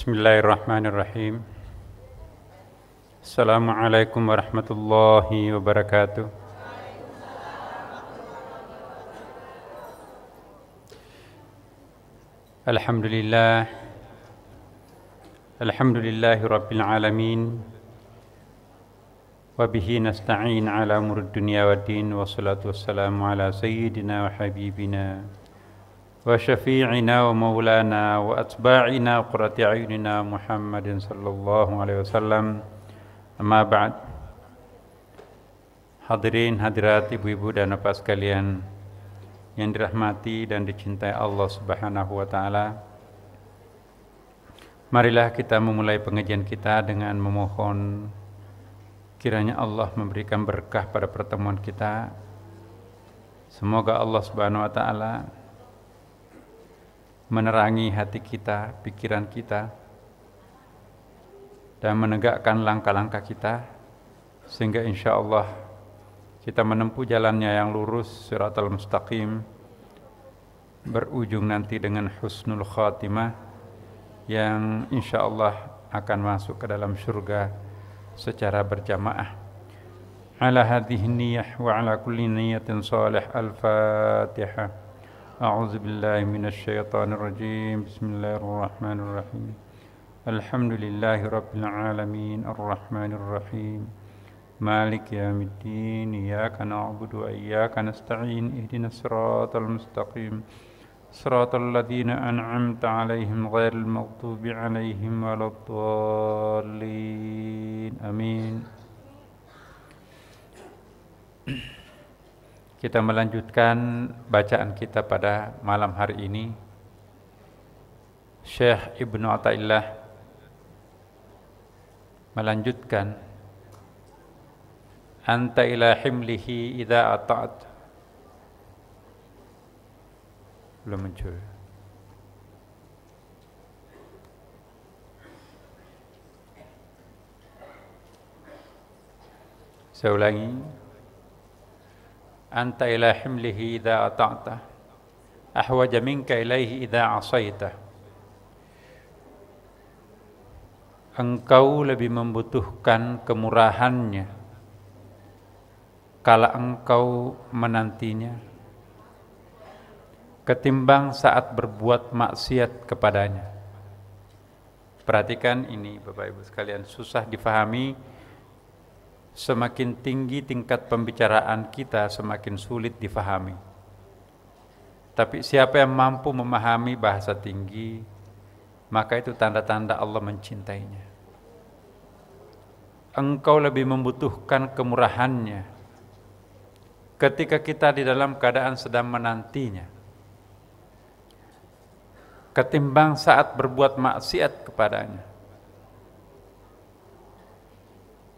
Bismillahirrahmanirrahim. Assalamualaikum warahmatullahi wabarakatuh. Alhamdulillah. Alhamdulillahi rabbil alamin. Wa bihi nasta'in ala umuri dunya waddin. Wassalatu wassalamu ala sayyidina wa habibina wa syafi'ina wa maulana wa atba'ina qurrati a'yunina Muhammadin sallallahu alaihi wasallam. Amma ba'd. Hadirin hadirat ibu-ibu dan bapak sekalian yang dirahmati dan dicintai Allah Subhanahu wa taala. Marilah kita memulai pengajian kita dengan memohon kiranya Allah memberikan berkah pada pertemuan kita. Semoga Allah Subhanahu wa taala menerangi hati kita, pikiran kita, dan menegakkan langkah-langkah kita, sehingga insya Allah kita menempuh jalannya yang lurus, siratal mustaqim, berujung nanti dengan husnul khatimah, yang insya Allah akan masuk ke dalam surga secara berjamaah. Ala hadhihi niyyah wa ala kulli niyyatin salih. Al-Fatihah. A'udzu billahi minasy syaithanir rajim. Bismillahirrahmanirrahim. Alhamdulillahi rabbil alamin arrahmanir rahim. Maliki yaumiddin. Iyyaka na'budu wa iyyaka nasta'in. Ihdinas siratal mustaqim. Siratal ladzina an'amta 'alaihim ghairil maghdubi 'alaihim waladdallin. Amin. Kita melanjutkan bacaan kita pada malam hari ini. Syekh Ibnu Athaillah melanjutkan, anta ila himlihi idza ata'at. Belum muncul. Saya ulangi. Anta ila himlihi idza ata'ta ahwaja minka ilaihi idza asaita. Engkau lebih membutuhkan kemurahannya kala engkau menantinya ketimbang saat berbuat maksiat kepadanya. Perhatikan ini Bapak Ibu sekalian, susah difahami. Semakin tinggi tingkat pembicaraan kita, semakin sulit difahami. Tapi siapa yang mampu memahami bahasa tinggi, maka itu tanda-tanda Allah mencintainya. Engkau lebih membutuhkan kemurahannya ketika kita di dalam keadaan sedang menantinya, ketimbang saat berbuat maksiat kepadanya.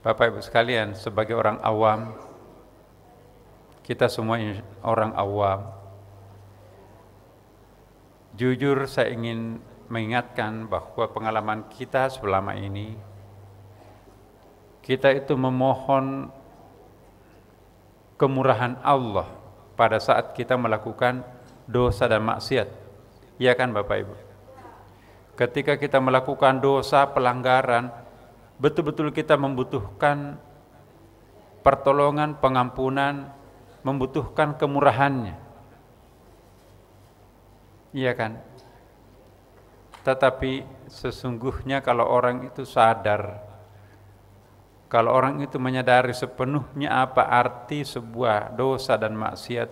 Bapak Ibu sekalian, sebagai orang awam, kita semua orang awam, jujur saya ingin mengingatkan bahwa pengalaman kita selama ini, kita itu memohon kemurahan Allah pada saat kita melakukan dosa dan maksiat. Iya kan Bapak Ibu? Ketika kita melakukan dosa, pelanggaran, betul-betul kita membutuhkan pertolongan, pengampunan, membutuhkan kemurahannya. Iya kan? Tetapi sesungguhnya kalau orang itu sadar, kalau orang itu menyadari sepenuhnya apa arti sebuah dosa dan maksiat,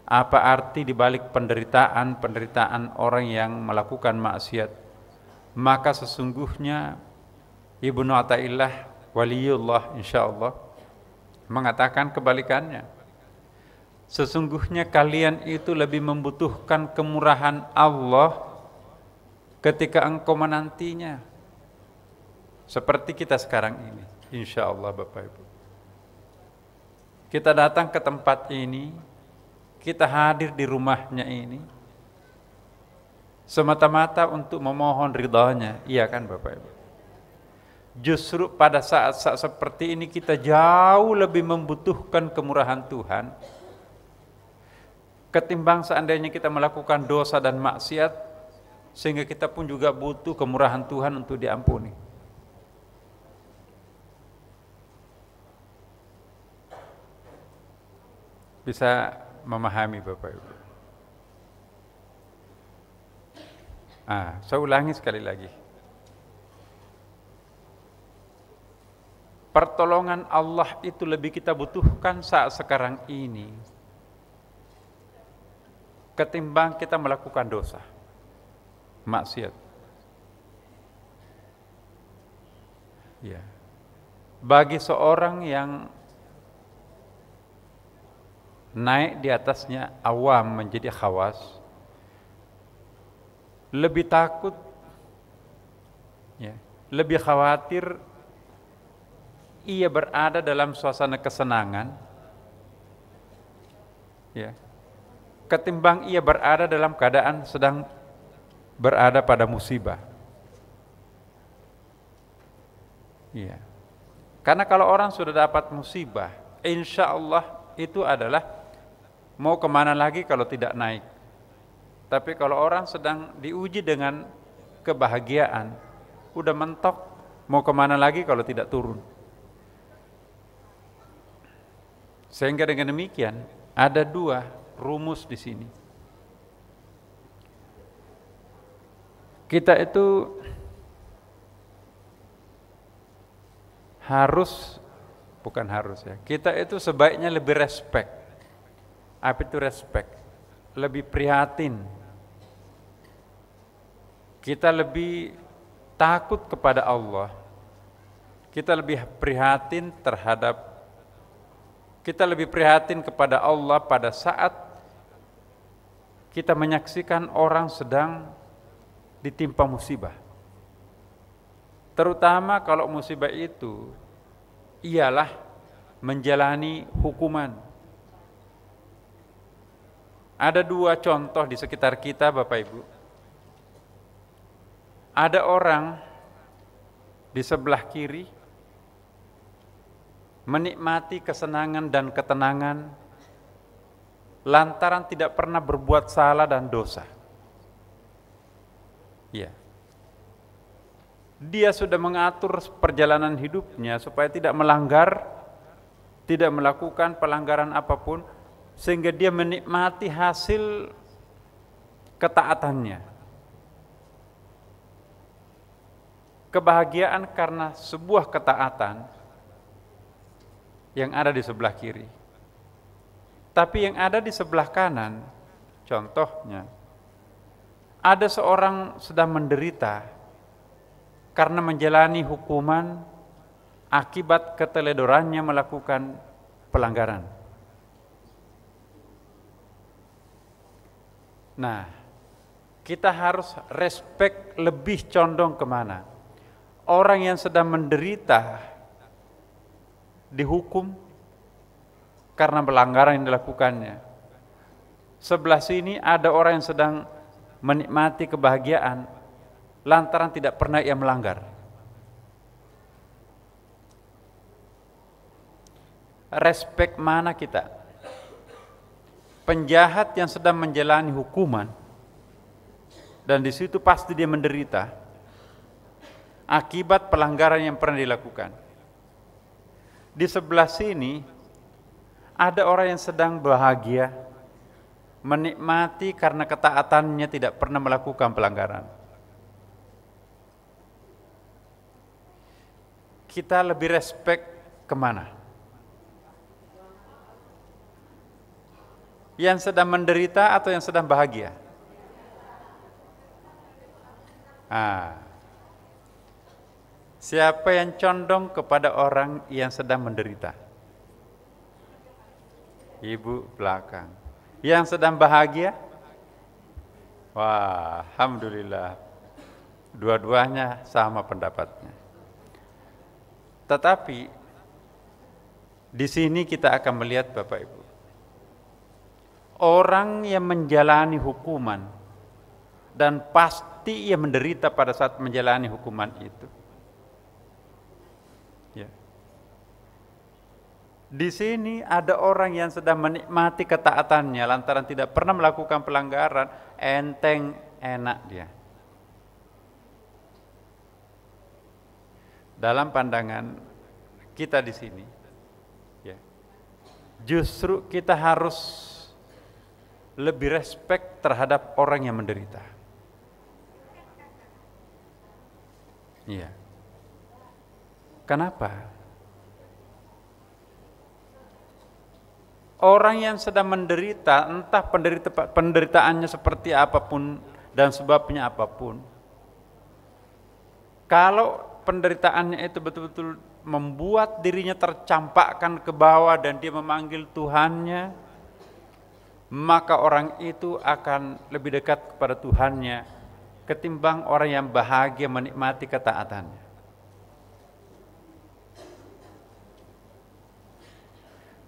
apa arti dibalik penderitaan orang yang melakukan maksiat, maka sesungguhnya Ibnu Athaillah waliullah insyaallah mengatakan kebalikannya. Sesungguhnya kalian itu lebih membutuhkan kemurahan Allah ketika engkau menantinya. Seperti kita sekarang ini, insyaallah Bapak Ibu. Kita datang ke tempat ini, kita hadir di rumahnya ini semata-mata untuk memohon ridhanya, iya kan Bapak Ibu? Justru pada saat-saat seperti ini kita jauh lebih membutuhkan kemurahan Tuhan ketimbang seandainya kita melakukan dosa dan maksiat Sehingga kita pun juga butuh kemurahan Tuhan untuk diampuni. Bisa memahami Bapak Ibu? Saya ulangi sekali lagi. Pertolongan Allah itu lebih kita butuhkan saat sekarang ini ketimbang kita melakukan dosa, maksiat. Ya. Bagi seorang yang naik di atasnya awam menjadi khawas, lebih takut, ya, lebih khawatir ia berada dalam suasana kesenangan, ya, ketimbang ia berada dalam keadaan sedang berada pada musibah. Ya. Karena kalau orang sudah dapat musibah, insya Allah itu adalah mau kemana lagi kalau tidak naik. Tapi kalau orang sedang diuji dengan kebahagiaan, udah mentok, mau kemana lagi kalau tidak turun. Sehingga dengan demikian ada dua rumus di sini. Kita itu kita itu sebaiknya lebih respect. Apa itu respect? Lebih prihatin. Kita lebih takut kepada Allah. Kita lebih prihatin kepada Allah pada saat kita menyaksikan orang sedang ditimpa musibah. Terutama kalau musibah itu ialah menjalani hukuman. Ada dua contoh di sekitar kita Bapak Ibu. Ada orang di sebelah kiri menikmati kesenangan dan ketenangan lantaran tidak pernah berbuat salah dan dosa. Ya. Dia sudah mengatur perjalanan hidupnya supaya tidak melanggar, tidak melakukan pelanggaran apapun, sehingga dia menikmati hasil ketaatannya. Kebahagiaan karena sebuah ketaatan yang ada di sebelah kiri. Tapi yang ada di sebelah kanan, contohnya, ada seorang sedang menderita karena menjalani hukuman akibat keteledorannya melakukan pelanggaran. Nah, kita harus respect lebih condong kemana? Orang yang sedang menderita dihukum karena pelanggaran yang dilakukannya. Sebelah sini ada orang yang sedang menikmati kebahagiaan lantaran tidak pernah ia melanggar. Respect mana kita? Penjahat yang sedang menjalani hukuman dan di situ pasti dia menderita akibat pelanggaran yang pernah dilakukan. Di sebelah sini ada orang yang sedang bahagia, menikmati karena ketaatannya tidak pernah melakukan pelanggaran. Kita lebih respect kemana? Yang sedang menderita atau yang sedang bahagia? Siapa yang condong kepada orang yang sedang menderita? Ibu belakang. Yang sedang bahagia? Wah, alhamdulillah. Dua-duanya sama pendapatnya. Tetapi di sini kita akan melihat Bapak Ibu, orang yang menjalani hukuman dan pasti ia menderita pada saat menjalani hukuman itu. Ya. Di sini ada orang yang sedang menikmati ketaatannya lantaran tidak pernah melakukan pelanggaran, enteng, enak dia. dalam pandangan kita di sini, ya, justru kita harus lebih respect terhadap orang yang menderita. Iya. Kenapa? Orang yang sedang menderita, entah penderitaannya seperti apapun dan sebabnya apapun, kalau penderitaannya itu betul-betul membuat dirinya tercampakkan ke bawah dan dia memanggil Tuhannya, maka orang itu akan lebih dekat kepada Tuhannya ketimbang orang yang bahagia menikmati ketaatannya.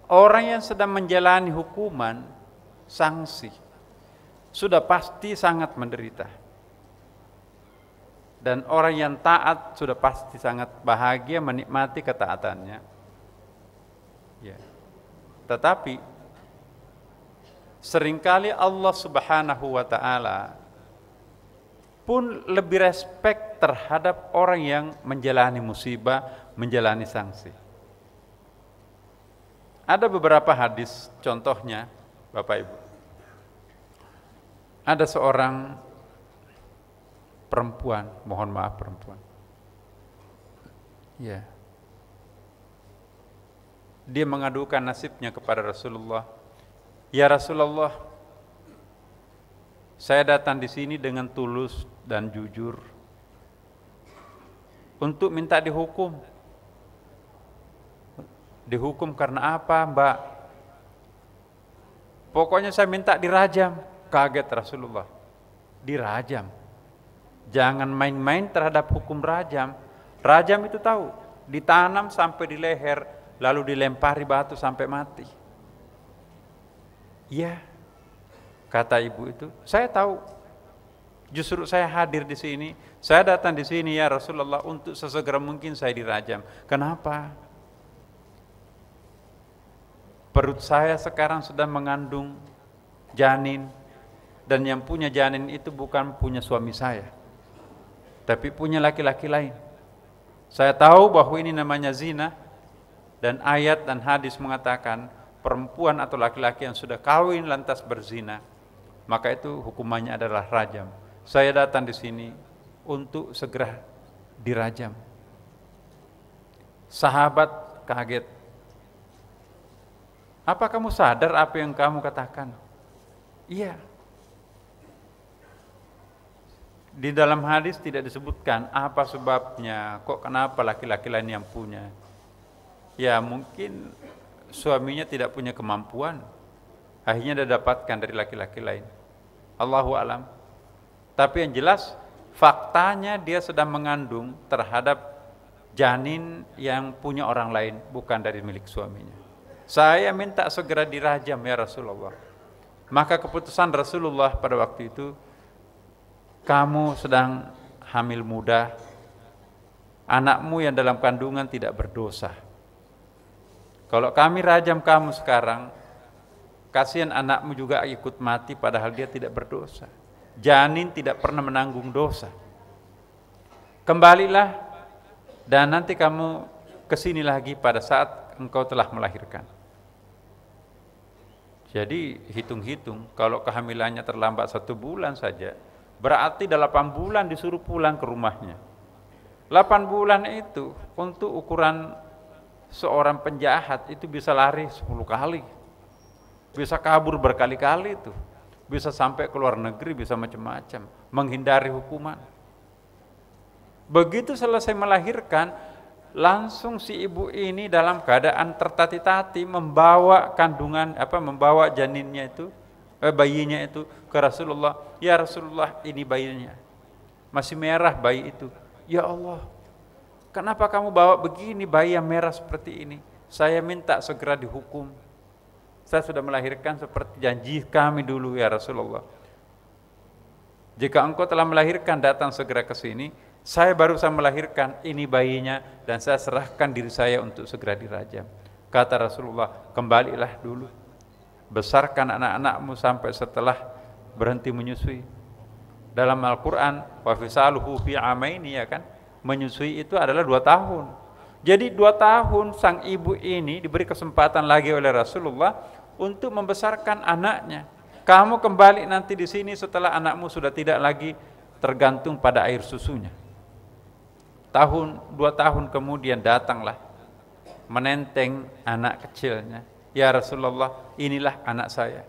Orang yang sedang menjalani hukuman, sanksi, sudah pasti sangat menderita. Dan orang yang taat sudah pasti sangat bahagia menikmati ketaatannya. Ya. Tetapi seringkali Allah Subhanahu wa ta'ala pun lebih respect terhadap orang yang menjalani musibah, menjalani sanksi. Ada beberapa hadis, contohnya Bapak Ibu, ada seorang perempuan, mohon maaf perempuan, ya, dia mengadukan nasibnya kepada Rasulullah. Ya Rasulullah, saya datang di sini dengan tulus dan jujur untuk minta dihukum. Dihukum karena apa, Mbak? Pokoknya saya minta dirajam. Kaget Rasulullah. Dirajam. Jangan main-main terhadap hukum rajam. Rajam itu tahu, ditanam sampai di leher, lalu dilempari batu sampai mati. Iya, kata ibu itu, saya tahu. Justru saya hadir di sini, saya datang di sini ya Rasulullah untuk sesegera mungkin saya dirajam. Kenapa? Perut saya sekarang sudah mengandung janin, dan yang punya janin itu bukan punya suami saya, tapi punya laki-laki lain. Saya tahu bahwa ini namanya zina, dan ayat dan hadis mengatakan perempuan atau laki-laki yang sudah kawin lantas berzina, maka itu hukumannya adalah rajam. Saya datang di sini untuk segera dirajam. Sahabat kaget. Apa kamu sadar apa yang kamu katakan? Iya. Di dalam hadis tidak disebutkan apa sebabnya, kok kenapa laki-laki lain yang punya. Ya mungkin suaminya tidak punya kemampuan, akhirnya dia dapatkan dari laki-laki lain. Allahu alam. Tapi yang jelas faktanya dia sedang mengandung terhadap janin yang punya orang lain, bukan dari milik suaminya. Saya minta segera dirajam ya Rasulullah. Maka keputusan Rasulullah pada waktu itu, kamu sedang hamil muda, anakmu yang dalam kandungan tidak berdosa. Kalau kami rajam kamu sekarang, kasihan anakmu juga ikut mati padahal dia tidak berdosa. Janin tidak pernah menanggung dosa. Kembalilah dan nanti kamu kesini lagi pada saat engkau telah melahirkan. Jadi hitung-hitung, kalau kehamilannya terlambat 1 bulan saja, berarti 8 bulan disuruh pulang ke rumahnya. 8 bulan itu untuk ukuran seorang penjahat itu bisa lari 10 kali, bisa kabur berkali-kali itu, bisa sampai ke luar negeri, bisa macam-macam, menghindari hukuman. Begitu selesai melahirkan, langsung si ibu ini dalam keadaan tertati-tati membawa membawa janinnya itu, bayinya itu ke Rasulullah. Ya Rasulullah, ini bayinya, masih merah bayi itu. Ya Allah, kenapa kamu bawa begini bayi yang merah seperti ini? Saya minta segera dihukum. Saya sudah melahirkan seperti janji kami dulu ya Rasulullah. Jika engkau telah melahirkan, datang segera ke sini. Saya baru saja melahirkan, ini bayinya, dan saya serahkan diri saya untuk segera dirajam. Kata Rasulullah, kembalilah dulu, besarkan anak-anakmu sampai setelah berhenti menyusui. Dalam Al-Quran, wa fisaluhu fi amaini, ya kan, menyusui itu adalah 2 tahun. Jadi 2 tahun sang ibu ini diberi kesempatan lagi oleh Rasulullah untuk membesarkan anaknya. Kamu kembali nanti di sini setelah anakmu sudah tidak lagi tergantung pada air susunya. 2 tahun kemudian datanglah menenteng anak kecilnya. Ya Rasulullah, inilah anak saya.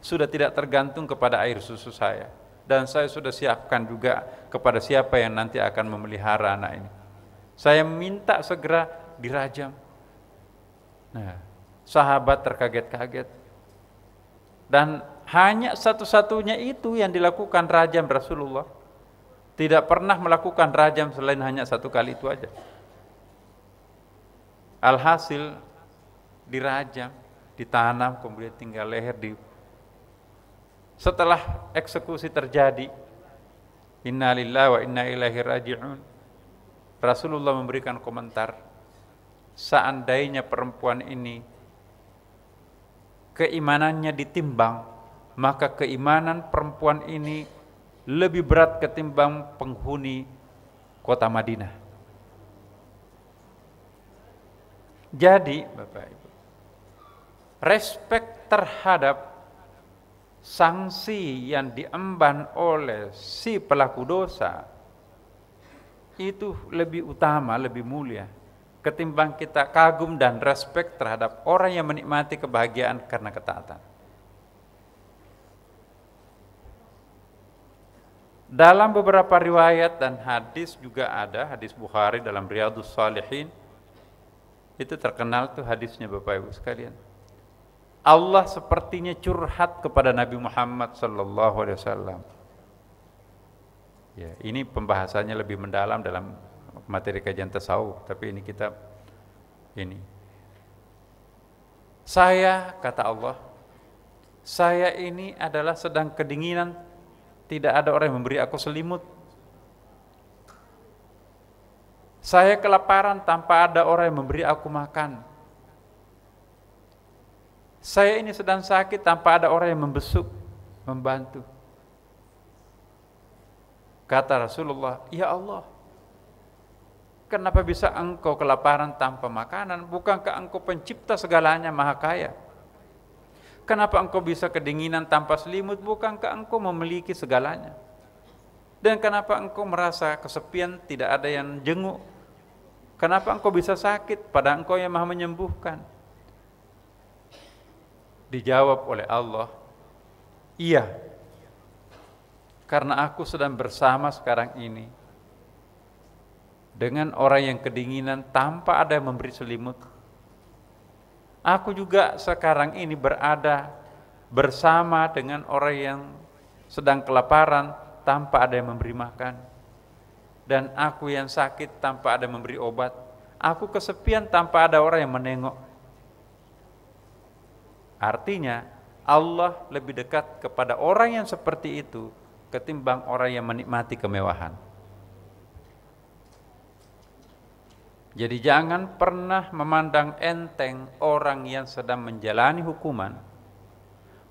Sudah tidak tergantung kepada air susu saya. Dan saya sudah siapkan juga kepada siapa yang nanti akan memelihara anak ini. Saya minta segera dirajam. Nah, sahabat terkaget-kaget. Dan hanya satu-satunya itu yang dilakukan rajam Rasulullah. Tidak pernah melakukan rajam selain hanya 1 kali itu aja. Alhasil dirajam, ditanam, kemudian tinggal leher di. Setelah eksekusi terjadi, inna lillahi wa inna ilaihi raji'un, Rasulullah memberikan komentar, seandainya perempuan ini keimanannya ditimbang, maka keimanan perempuan ini lebih berat ketimbang penghuni kota Madinah. Jadi Bapak Ibu, respek terhadap sanksi yang diemban oleh si pelaku dosa itu lebih utama, lebih mulia ketimbang kita kagum dan respek terhadap orang yang menikmati kebahagiaan karena ketaatan. Dalam beberapa riwayat dan hadis juga ada, hadis Bukhari dalam Riyadhus Shalihin, itu terkenal tuh hadisnya Bapak Ibu sekalian. Allah sepertinya curhat kepada Nabi Muhammad sallallahu alaihi wasallam. Ya, ini pembahasannya lebih mendalam dalam materi kajian tasawuf, tapi ini kitab ini. Saya, kata Allah, saya ini adalah sedang kedinginan, tidak ada orang yang memberi aku selimut. Saya kelaparan tanpa ada orang yang memberi aku makan. Saya ini sedang sakit tanpa ada orang yang membesuk, membantu. Kata Rasulullah, ya Allah, kenapa bisa engkau kelaparan tanpa makanan? Bukankah engkau pencipta segalanya, maha kaya? Kenapa engkau bisa kedinginan tanpa selimut? Bukankah engkau memiliki segalanya? Dan kenapa engkau merasa kesepian, tidak ada yang jenguk? Kenapa engkau bisa sakit, padahal engkau yang maha menyembuhkan? Dijawab oleh Allah, iya, karena aku sedang bersama sekarang ini dengan orang yang kedinginan tanpa ada yang memberi selimut. Aku juga sekarang ini berada bersama dengan orang yang sedang kelaparan tanpa ada yang memberi makan. Dan aku yang sakit tanpa ada yang memberi obat. Aku kesepian tanpa ada orang yang menengok. Artinya Allah lebih dekat kepada orang yang seperti itu ketimbang orang yang menikmati kemewahan. Jadi jangan pernah memandang enteng orang yang sedang menjalani hukuman.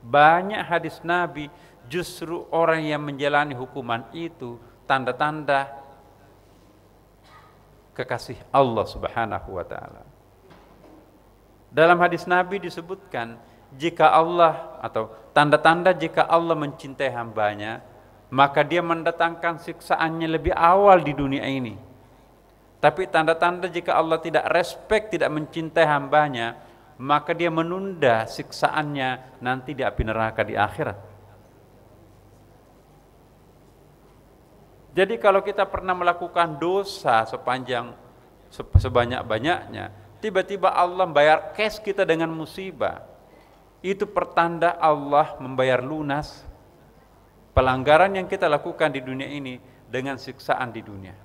Banyak hadis Nabi justru orang yang menjalani hukuman itu tanda-tanda kekasih Allah Subhanahu wa taala. Dalam hadis Nabi disebutkan, jika Allah atau tanda-tanda jika Allah mencintai hambanya, maka dia mendatangkan siksaannya lebih awal di dunia ini. Tapi tanda-tanda jika Allah tidak respek, tidak mencintai hambanya, maka dia menunda siksaannya nanti di api neraka di akhirat. Jadi kalau kita pernah melakukan dosa sebanyak-banyaknya, tiba-tiba Allah membayar cash kita dengan musibah, itu pertanda Allah membayar lunas pelanggaran yang kita lakukan di dunia ini dengan siksaan di dunia.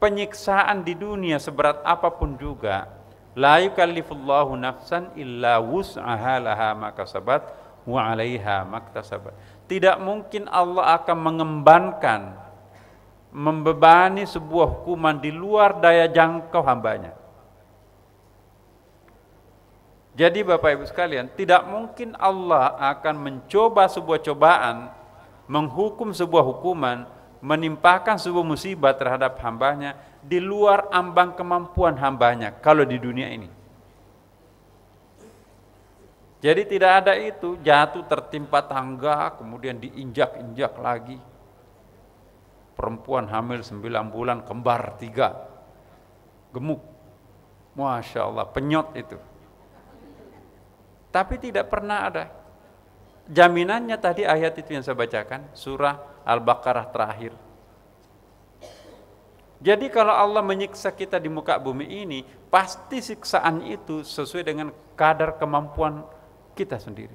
Penyiksaan di dunia seberat apapun juga, la yukallifullahu nafsan illa wus'aha laha ma kasabat wa 'alaiha maktasabat. Tidak mungkin Allah akan mengembankan, membebani sebuah hukuman di luar daya jangkau hambanya. Jadi Bapak Ibu sekalian, tidak mungkin Allah akan mencoba sebuah cobaan, menghukum sebuah hukuman menimpakan sebuah musibah terhadap hambanya di luar ambang kemampuan hambanya kalau di dunia ini. Jadi tidak ada itu jatuh tertimpa tangga kemudian diinjak-injak lagi. Perempuan hamil 9 bulan kembar 3, gemuk, Masya Allah, penyot itu. Tapi tidak pernah ada jaminannya. Tadi ayat itu yang saya bacakan, surah Al-Baqarah terakhir. Jadi kalau Allah menyiksa kita di muka bumi ini, pasti siksaan itu sesuai dengan kadar kemampuan kita sendiri.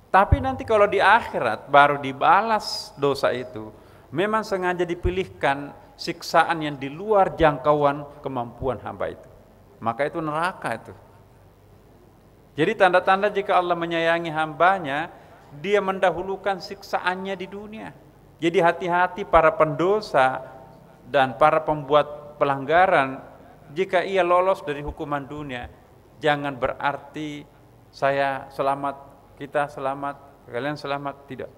Tapi nanti kalau di akhirat baru dibalas dosa itu, memang sengaja dipilihkan siksaan yang di luar jangkauan kemampuan hamba itu. Maka itu neraka itu. Jadi tanda-tanda jika Allah menyayangi hambanya, dia mendahulukan siksaannya di dunia. Jadi hati-hati para pendosa dan para pembuat pelanggaran, jika ia lolos dari hukuman dunia, jangan berarti saya selamat, kita selamat, kalian selamat, tidak.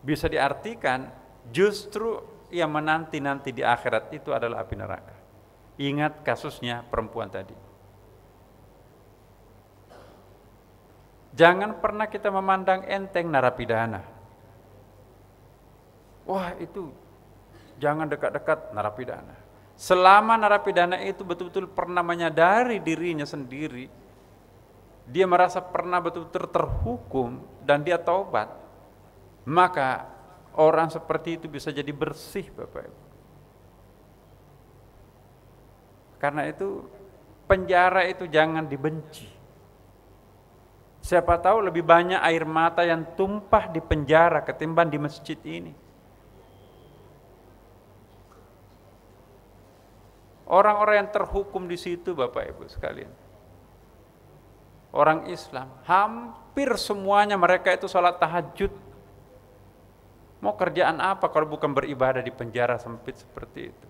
Bisa diartikan justru yang menanti-nanti di akhirat itu adalah api neraka. Ingat kasusnya perempuan tadi. Jangan pernah kita memandang enteng narapidana. Wah, itu jangan dekat-dekat narapidana. Selama narapidana itu betul-betul pernah menyadari dirinya sendiri, dia merasa pernah betul-betul terhukum dan dia taubat, maka orang seperti itu bisa jadi bersih, Bapak Ibu. Karena itu penjara itu jangan dibenci. Siapa tahu lebih banyak air mata yang tumpah di penjara ketimbang di masjid ini. Orang-orang yang terhukum di situ, Bapak Ibu sekalian, orang Islam, hampir semuanya mereka itu sholat tahajud. Mau kerjaan apa kalau bukan beribadah di penjara sempit seperti itu?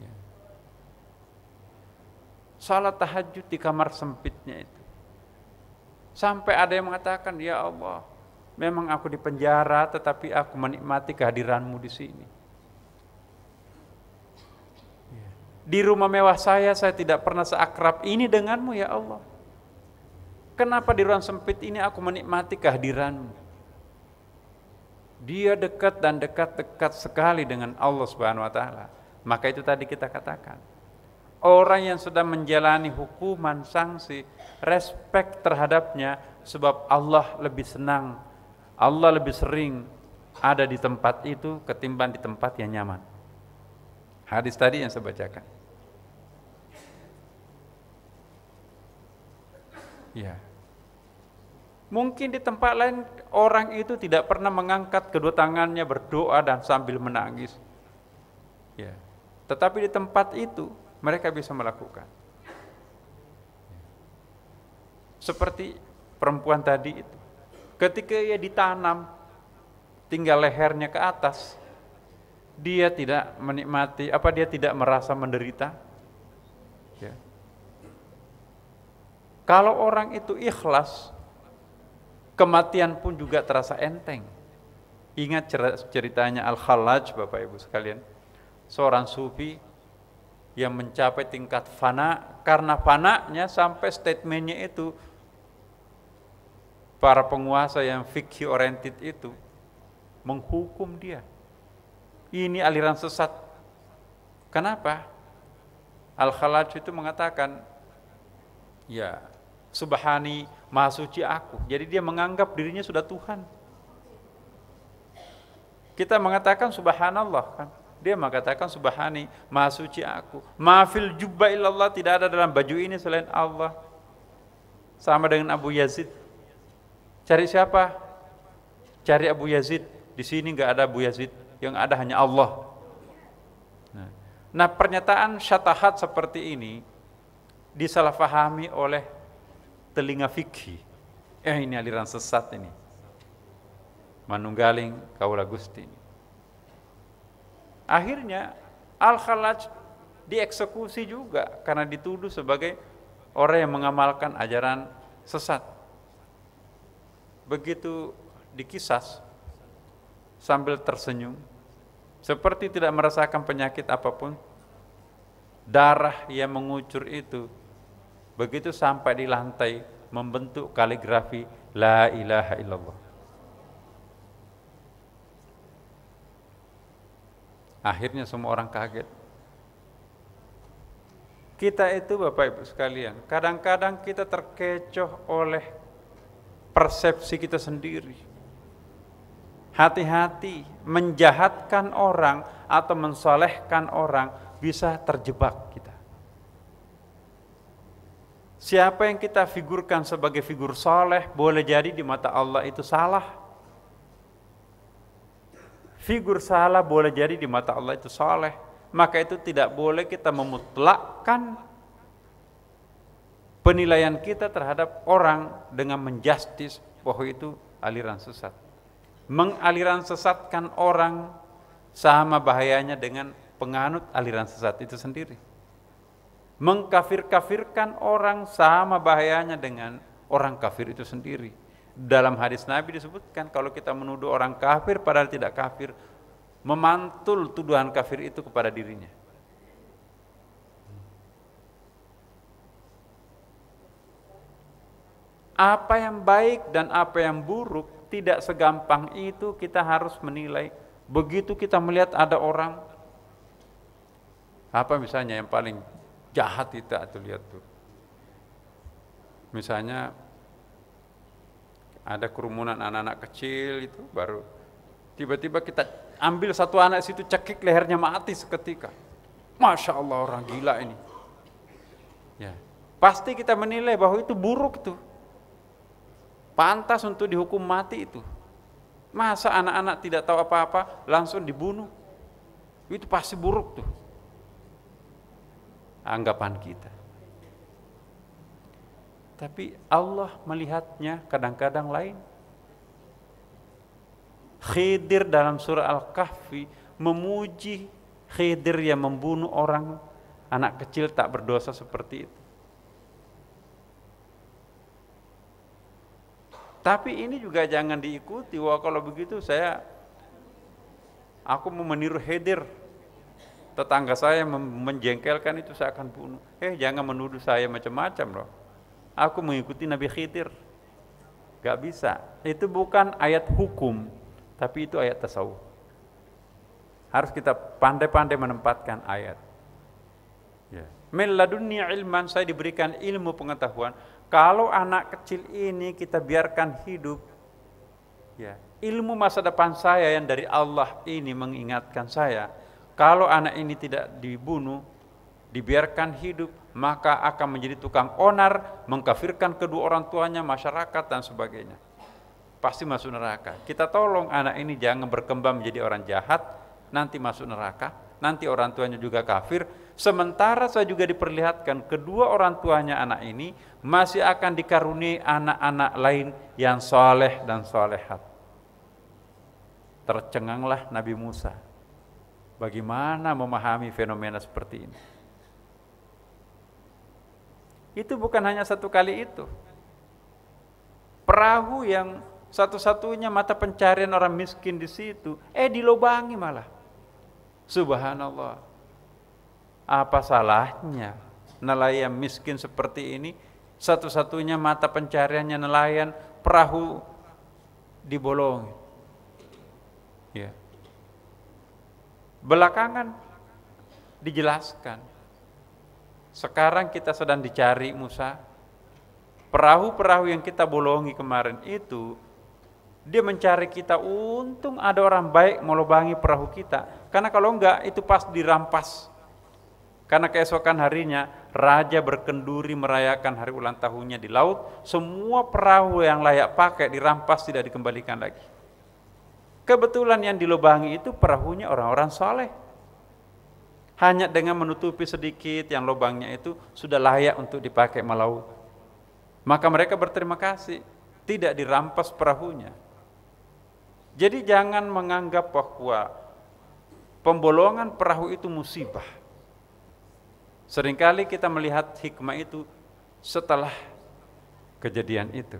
Ya. Sholat tahajud di kamar sempitnya itu. Sampai ada yang mengatakan, ya Allah, memang aku di penjara, tetapi aku menikmati kehadiranmu di sini. Di rumah mewah saya tidak pernah seakrab ini denganmu ya Allah. Kenapa di ruang sempit ini aku menikmati kehadiranmu? Dia dekat dan dekat sekali dengan Allah Subhanahu wa taala. Maka itu tadi kita katakan, orang yang sedang menjalani hukuman sanksi, respek terhadapnya sebab Allah lebih senang, Allah lebih sering ada di tempat itu ketimbang di tempat yang nyaman. Hadis tadi yang saya bacakan. Ya. Mungkin di tempat lain orang itu tidak pernah mengangkat kedua tangannya berdoa dan sambil menangis. Ya. Tetapi di tempat itu mereka bisa melakukan. Seperti perempuan tadi itu. Ketika ia ditanam tinggal lehernya ke atas, dia tidak menikmati, dia tidak merasa menderita. Ya. Kalau orang itu ikhlas, kematian pun juga terasa enteng. Ingat ceritanya Al-Khalaj, Bapak Ibu sekalian, seorang sufi yang mencapai tingkat fana, karena fananya sampai statementnya itu, para penguasa yang fikih oriented itu menghukum dia. Ini aliran sesat. Kenapa? Al-Khalaj itu mengatakan, ya, Subhani, Maha Suci aku. Jadi dia menganggap dirinya sudah Tuhan. Kita mengatakan Subhanallah kan. Dia mengatakan Subhani, Maha Suci aku. Ma'fil jubba illallah, tidak ada dalam baju ini selain Allah. Sama dengan Abu Yazid. Cari siapa? Cari Abu Yazid. Di sini enggak ada Abu Yazid, yang ada hanya Allah. Nah, pernyataan syatahat seperti ini disalahfahami oleh telinga fikih. Ini aliran sesat ini. Manunggaling kaula Gusti. Akhirnya Al-Khalaj dieksekusi juga karena dituduh sebagai orang yang mengamalkan ajaran sesat. Begitu dikisas, sambil tersenyum, seperti tidak merasakan penyakit apapun. Darah yang mengucur itu begitu sampai di lantai membentuk kaligrafi la ilaha illallah. Akhirnya semua orang kaget. Kita itu Bapak Ibu sekalian, kadang-kadang kita terkecoh oleh persepsi kita sendiri. Hati-hati, menjahatkan orang atau mensolehkan orang bisa terjebak kita. Siapa yang kita figurkan sebagai figur soleh, boleh jadi di mata Allah itu salah. Figur salah boleh jadi di mata Allah itu soleh. Maka itu tidak boleh kita memutlakkan penilaian kita terhadap orang dengan menjustis bahwa itu aliran sesat. Mengaliran sesatkan orang sama bahayanya dengan penganut aliran sesat itu sendiri. Mengkafir-kafirkan orang sama bahayanya dengan orang kafir itu sendiri. Dalam hadis Nabi disebutkan kalau kita menuduh orang kafir padahal tidak kafir, memantul tuduhan kafir itu kepada dirinya. Apa yang baik dan apa yang buruk tidak segampang itu kita harus menilai. Begitu kita melihat ada orang, apa misalnya yang paling jahat itu atau lihat tuh. Misalnya ada kerumunan anak-anak kecil itu baru tiba-tiba kita ambil satu anak situ cekik lehernya mati seketika. Masya Allah orang gila ini. Ya, pasti kita menilai bahwa itu buruk tuh. Pantas untuk dihukum mati itu. Masa anak-anak tidak tahu apa-apa langsung dibunuh? Itu pasti buruk tuh. Anggapan kita. Tapi Allah melihatnya kadang-kadang lain. Khidir dalam surah Al-Kahfi memuji Khidir yang membunuh orang, anak kecil tak berdosa seperti itu. Tapi ini juga jangan diikuti. Wah kalau begitu aku mau meniru Khidir. Tetangga saya menjengkelkan itu saya akan bunuh. Jangan menuduh saya macam-macam loh. Aku mengikuti Nabi Khidir. Gak bisa. Itu bukan ayat hukum, tapi itu ayat tasawuf. Harus kita pandai-pandai menempatkan ayat. Ya. Min ladunni ilman, saya diberikan ilmu pengetahuan. Kalau anak kecil ini kita biarkan hidup, ya, ilmu masa depan saya yang dari Allah ini mengingatkan saya, kalau anak ini tidak dibunuh, dibiarkan hidup, maka akan menjadi tukang onar, mengkafirkan kedua orang tuanya, masyarakat dan sebagainya. Pasti masuk neraka. Kita tolong anak ini jangan berkembang menjadi orang jahat, nanti masuk neraka, nanti orang tuanya juga kafir. Sementara saya juga diperlihatkan kedua orang tuanya anak ini masih akan dikaruniai anak-anak lain yang soleh dan solehat. Tercenganglah Nabi Musa. Bagaimana memahami fenomena seperti ini? Itu bukan hanya satu kali itu. Perahu yang satu-satunya mata pencarian orang miskin di situ, dilobangi malah. Subhanallah. Apa salahnya nelayan miskin seperti ini, satu-satunya mata pencariannya nelayan, perahu dibolongi. Ya. Belakangan dijelaskan. Sekarang kita sedang dicari Musa. Perahu-perahu yang kita bolongi kemarin itu, dia mencari kita, untung ada orang baik melobangi perahu kita. Karena kalau enggak, itu pas dirampas. Karena keesokan harinya, raja berkenduri merayakan hari ulang tahunnya di laut, semua perahu yang layak pakai dirampas, tidak dikembalikan lagi. Kebetulan yang dilobangi itu perahunya orang-orang soleh. Hanya dengan menutupi sedikit yang lubangnya itu sudah layak untuk dipakai melaut. Maka mereka berterima kasih, tidak dirampas perahunya. Jadi jangan menganggap bahwa pembolongan perahu itu musibah. Seringkali kita melihat hikmah itu setelah kejadian itu.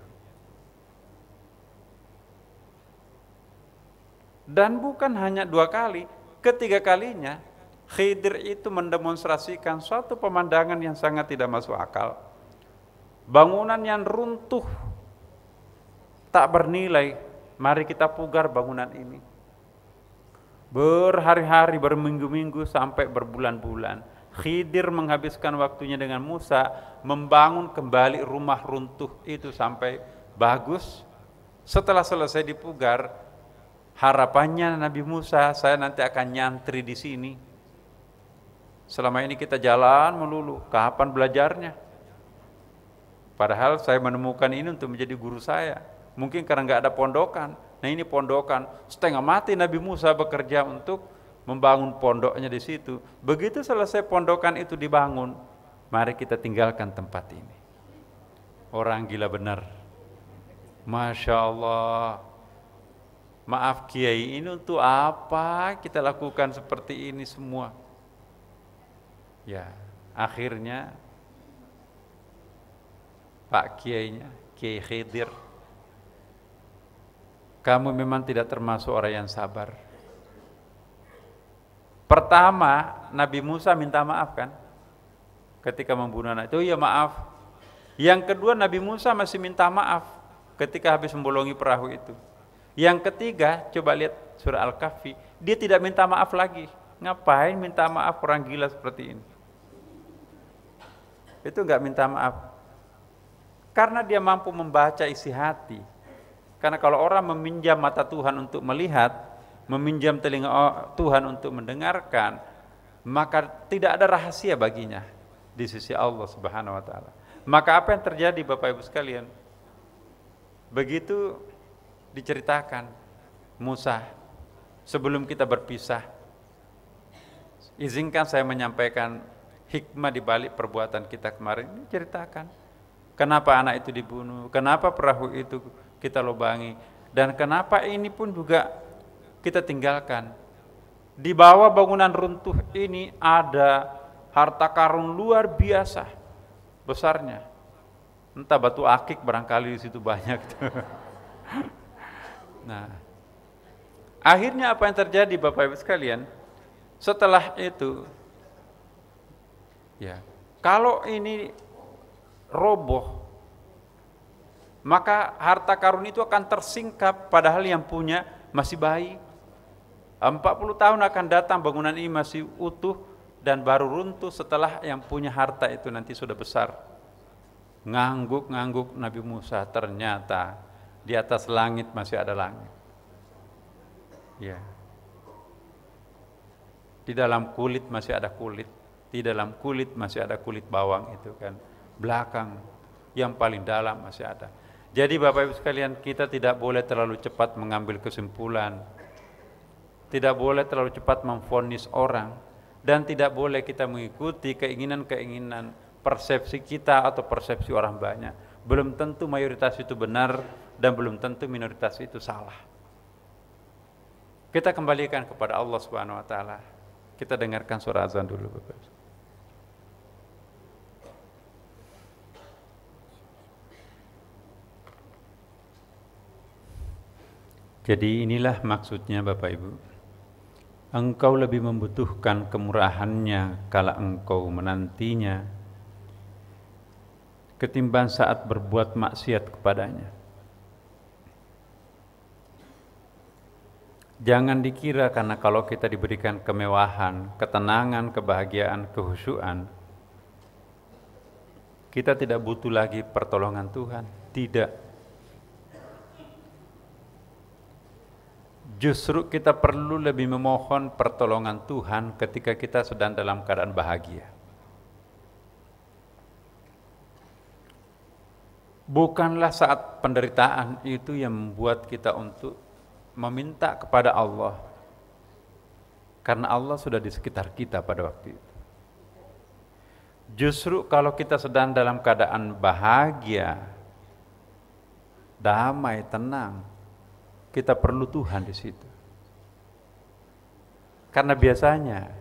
Dan bukan hanya 2 kali, ketiga kalinya Khidir itu mendemonstrasikan suatu pemandangan yang sangat tidak masuk akal. Bangunan yang runtuh, tak bernilai, mari kita pugar bangunan ini. Berhari-hari, berminggu-minggu, sampai berbulan-bulan. Khidir menghabiskan waktunya dengan Musa membangun kembali rumah runtuh itu sampai bagus. Setelah selesai dipugar, harapannya Nabi Musa, saya nanti akan nyantri di sini. Selama ini kita jalan melulu, kapan belajarnya? Padahal saya menemukan ini untuk menjadi guru saya. Mungkin karena nggak ada pondokan. Nah ini pondokan, setengah mati Nabi Musa bekerja untuk membangun pondoknya di situ. Begitu selesai pondokan itu dibangun, mari kita tinggalkan tempat ini. Orang gila benar. Masya Allah. Maaf Kiai, ini untuk apa kita lakukan seperti ini semua? Ya, akhirnya Pak Kiainya, Kiai Khidir, kamu memang tidak termasuk orang yang sabar. Pertama, Nabi Musa minta maaf kan? Ketika membunuh anak itu, ya maaf. Yang kedua, Nabi Musa masih minta maaf ketika habis membolongi perahu itu. Yang ketiga, coba lihat surah Al-Kahfi, dia tidak minta maaf lagi. Ngapain minta maaf orang gila seperti ini? Itu enggak minta maaf. Karena dia mampu membaca isi hati. Karena kalau orang meminjam mata Tuhan untuk melihat, meminjam telinga Tuhan untuk mendengarkan, maka tidak ada rahasia baginya di sisi Allah Subhanahu wa taala. Maka apa yang terjadi Bapak Ibu sekalian? Begitu diceritakan Musa, sebelum kita berpisah, izinkan saya menyampaikan hikmah di balik perbuatan kita kemarin. Ini ceritakan kenapa anak itu dibunuh, kenapa perahu itu kita lubangi, dan kenapa ini pun juga kita tinggalkan. Di bawah bangunan runtuh ini ada harta karun luar biasa besarnya. Entah batu akik barangkali di situ banyak. Nah, akhirnya apa yang terjadi Bapak Ibu sekalian? Setelah itu, ya, kalau ini roboh, maka harta karun itu akan tersingkap, padahal yang punya masih bayi. 40 tahun akan datang bangunan ini masih utuh dan baru runtuh setelah yang punya harta itu nanti sudah besar. Ngangguk-ngangguk Nabi Musa, ternyata di atas langit masih ada langit. Ya. Di dalam kulit masih ada kulit, di dalam kulit masih ada kulit bawang itu kan. Belakang yang paling dalam masih ada. Jadi Bapak Ibu sekalian, kita tidak boleh terlalu cepat mengambil kesimpulan. Tidak boleh terlalu cepat memvonis orang, dan tidak boleh kita mengikuti keinginan-keinginan persepsi kita atau persepsi orang banyak. Belum tentu mayoritas itu benar dan belum tentu minoritas itu salah. Kita kembalikan kepada Allah Subhanahu wa taala. Kita dengarkan surah azan dulu Bapak. Jadi inilah maksudnya Bapak Ibu. Engkau lebih membutuhkan kemurahannya kala engkau menantinya ketimbang saat berbuat maksiat kepadanya. Jangan dikira karena kalau kita diberikan kemewahan, ketenangan, kebahagiaan, kehusyuan, kita tidak butuh lagi pertolongan Tuhan. Tidak. Justru kita perlu lebih memohon pertolongan Tuhan ketika kita sedang dalam keadaan bahagia. Bukanlah saat penderitaan itu yang membuat kita untuk meminta kepada Allah, karena Allah sudah di sekitar kita pada waktu itu. Justru kalau kita sedang dalam keadaan bahagia, damai, tenang, kita perlu Tuhan di situ. Karena biasanya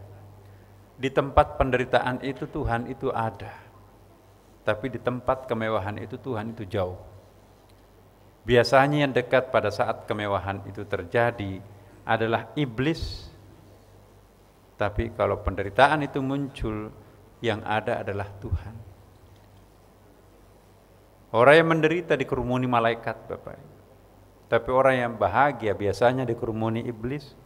di tempat penderitaan itu Tuhan itu ada, tapi di tempat kemewahan itu Tuhan itu jauh. Biasanya yang dekat pada saat kemewahan itu terjadi adalah iblis, tapi kalau penderitaan itu muncul, yang ada adalah Tuhan. Orang yang menderita dikerumuni malaikat, Bapak. Tapi orang yang bahagia biasanya dikerumuni iblis.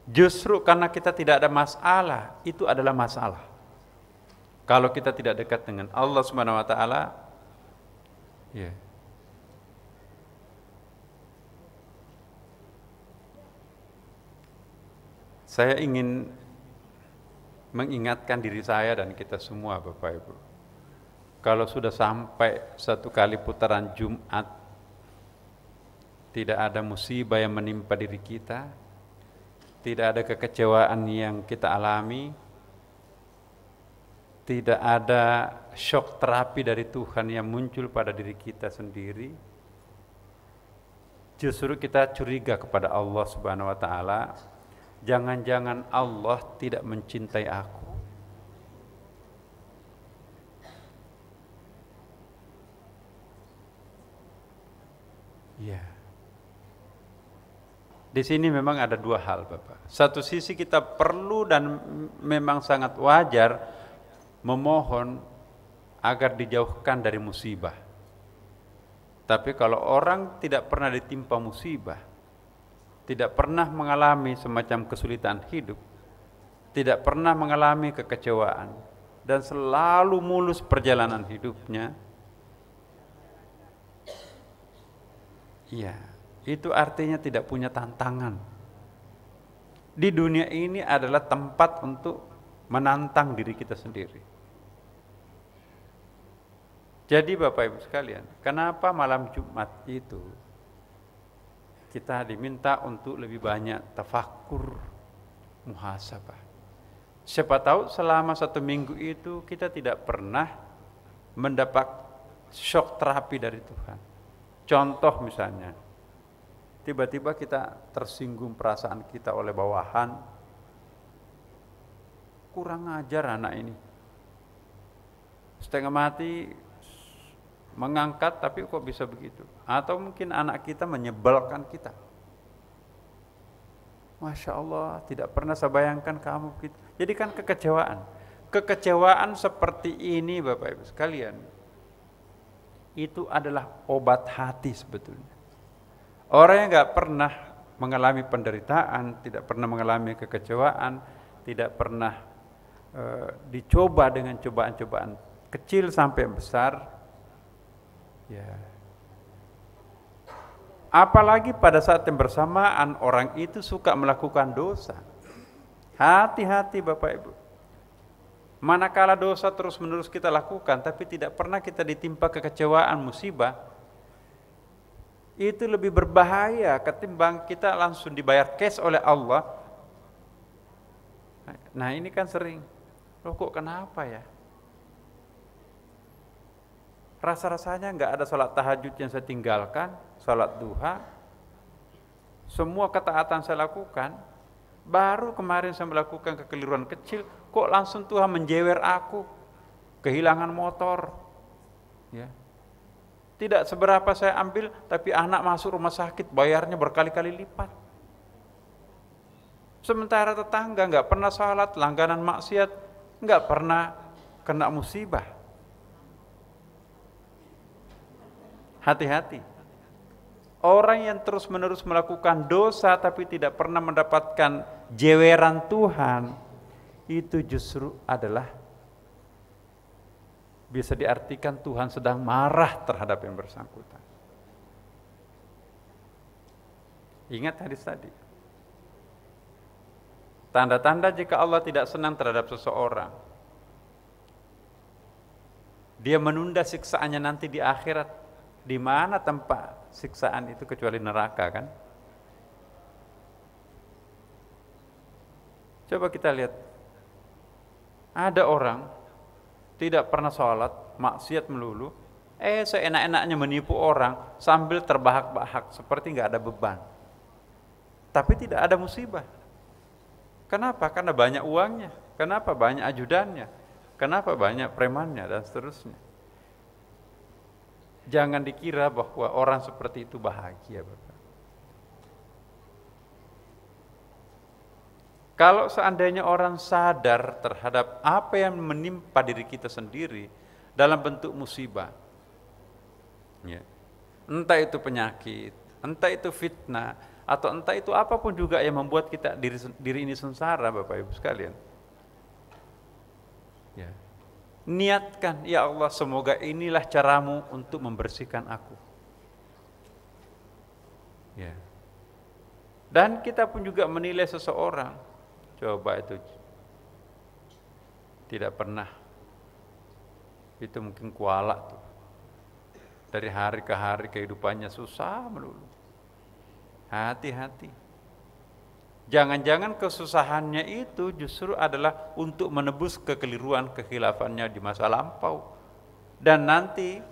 Justru karena kita tidak ada masalah, itu adalah masalah. Kalau kita tidak dekat dengan Allah Subhanahu wa taala, ya. Saya ingin mengingatkan diri saya dan kita semua, Bapak Ibu. Kalau sudah sampai satu kali putaran Jumat, tidak ada musibah yang menimpa diri kita, tidak ada kekecewaan yang kita alami, tidak ada shock terapi dari Tuhan yang muncul pada diri kita sendiri, justru kita curiga kepada Allah Subhanahu wa taala. Jangan-jangan Allah tidak mencintai aku. Ya. Di sini memang ada dua hal, Bapak. Satu sisi kita perlu dan memang sangat wajar memohon agar dijauhkan dari musibah. Tapi kalau orang tidak pernah ditimpa musibah, tidak pernah mengalami semacam kesulitan hidup, tidak pernah mengalami kekecewaan, dan selalu mulus perjalanan hidupnya, ya, itu artinya tidak punya tantangan. Di dunia ini adalah tempat untuk menantang diri kita sendiri. Jadi Bapak Ibu sekalian, kenapa malam Jumat itu kita diminta untuk lebih banyak tafakkur, muhasabah. Siapa tahu selama 1 minggu itu kita tidak pernah mendapat shock terapi dari Tuhan. Contoh misalnya, tiba-tiba kita tersinggung perasaan kita oleh bawahan, kurang ajar anak ini, setengah mati mengangkat tapi kok bisa begitu. Atau mungkin anak kita menyebalkan kita. Masya Allah, tidak pernah saya bayangkan kamu begitu. Jadi kan kekecewaan. Kekecewaan seperti ini Bapak Ibu sekalian, itu adalah obat hati sebetulnya. Orang yang gak pernah mengalami penderitaan, tidak pernah mengalami kekecewaan, tidak pernah dicoba dengan cobaan-cobaan kecil sampai besar, ya. Apalagi pada saat yang bersamaan orang itu suka melakukan dosa. Hati-hati Bapak Ibu. Manakala dosa terus-menerus kita lakukan tapi tidak pernah kita ditimpa kekecewaan, musibah, itu lebih berbahaya ketimbang kita langsung dibayar cash oleh Allah. Nah ini kan sering, loh kok kenapa ya? Rasa-rasanya nggak ada sholat tahajud yang saya tinggalkan, sholat duha, semua ketaatan saya lakukan. Baru kemarin saya melakukan kekeliruan kecil, kok langsung Tuhan menjewer aku, kehilangan motor, ya. Tidak seberapa saya ambil, tapi anak masuk rumah sakit, bayarnya berkali-kali lipat. Sementara tetangga nggak pernah sholat, langganan maksiat, nggak pernah kena musibah. Hati-hati. Orang yang terus-menerus melakukan dosa tapi tidak pernah mendapatkan jeweran Tuhan, itu justru adalah bisa diartikan Tuhan sedang marah terhadap yang bersangkutan. Ingat hadis tadi. Tanda-tanda jika Allah tidak senang terhadap seseorang, dia menunda siksaannya nanti di akhirat. Di mana tempat siksaan itu kecuali neraka kan? Coba kita lihat. Ada orang tidak pernah sholat, maksiat melulu, seenak-enaknya menipu orang sambil terbahak-bahak seperti nggak ada beban. Tapi tidak ada musibah. Kenapa? Karena banyak uangnya. Kenapa? Banyak ajudannya. Kenapa? Banyak premannya dan seterusnya. Jangan dikira bahwa orang seperti itu bahagia, Bapak. Kalau seandainya orang sadar terhadap apa yang menimpa diri kita sendiri dalam bentuk musibah, ya, entah itu penyakit, entah itu fitnah, atau entah itu apapun juga yang membuat kita diri ini sengsara, Bapak Ibu sekalian. Ya. Niatkan, ya Allah, semoga inilah caramu untuk membersihkan aku. Ya. Dan kita pun juga menilai seseorang. Coba itu tidak pernah, itu mungkin kuala tuh. Dari hari ke hari kehidupannya susah melulu. Hati-hati. Jangan-jangan kesusahannya itu justru adalah untuk menebus kekeliruan kekhilafannya di masa lampau. Dan nanti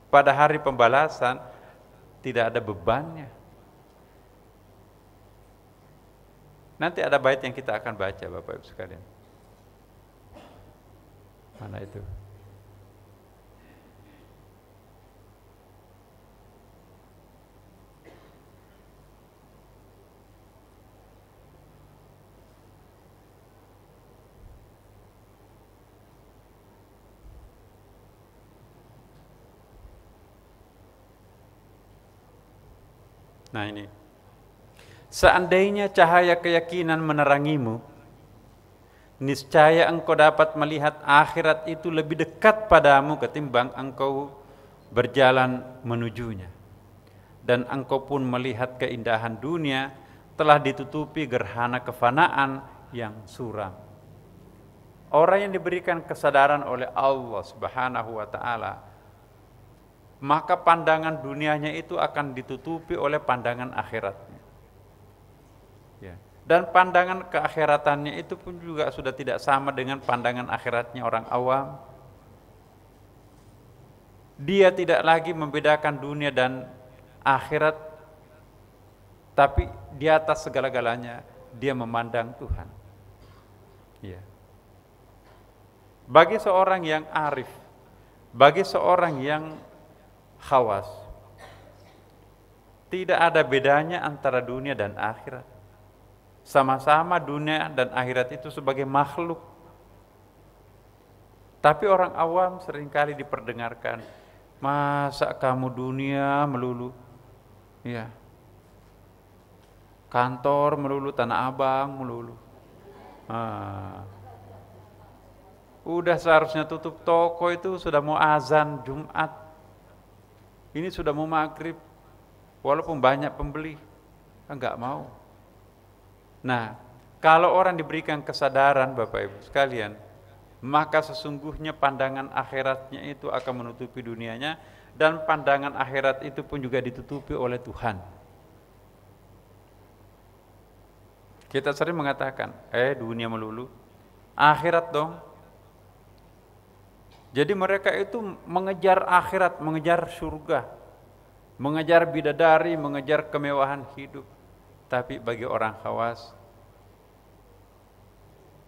pada hari pembalasan tidak ada bebannya. Nanti ada bait yang kita akan baca, Bapak Ibu sekalian. Mana itu? Nah ini, seandainya cahaya keyakinan menerangimu, niscaya engkau dapat melihat akhirat itu lebih dekat padamu ketimbang engkau berjalan menujunya. Dan engkau pun melihat keindahan dunia telah ditutupi gerhana kefanaan yang suram. Orang yang diberikan kesadaran oleh Allah Subhanahu wa ta'ala, maka pandangan dunianya itu akan ditutupi oleh pandangan akhiratnya. Ya. Dan pandangan keakhiratannya itu pun juga sudah tidak sama dengan pandangan akhiratnya orang awam. Dia tidak lagi membedakan dunia dan akhirat, tapi di atas segala-galanya dia memandang Tuhan. Ya. Bagi seorang yang arif, bagi seorang yang khawas, tidak ada bedanya antara dunia dan akhirat. Sama-sama dunia dan akhirat itu sebagai makhluk. Tapi orang awam seringkali diperdengarkan, masa kamu dunia melulu, ya, kantor melulu, Tanah Abang melulu. Udah seharusnya tutup toko itu sudah mau azan Jumat. Ini sudah mau maghrib, walaupun banyak pembeli, enggak mau. Nah, kalau orang diberikan kesadaran, Bapak Ibu sekalian, maka sesungguhnya pandangan akhiratnya itu akan menutupi dunianya, dan pandangan akhirat itu pun juga ditutupi oleh Tuhan. Kita sering mengatakan, dunia melulu, akhirat dong. Jadi mereka itu mengejar akhirat, mengejar surga, mengejar bidadari, mengejar kemewahan hidup. Tapi bagi orang khawas,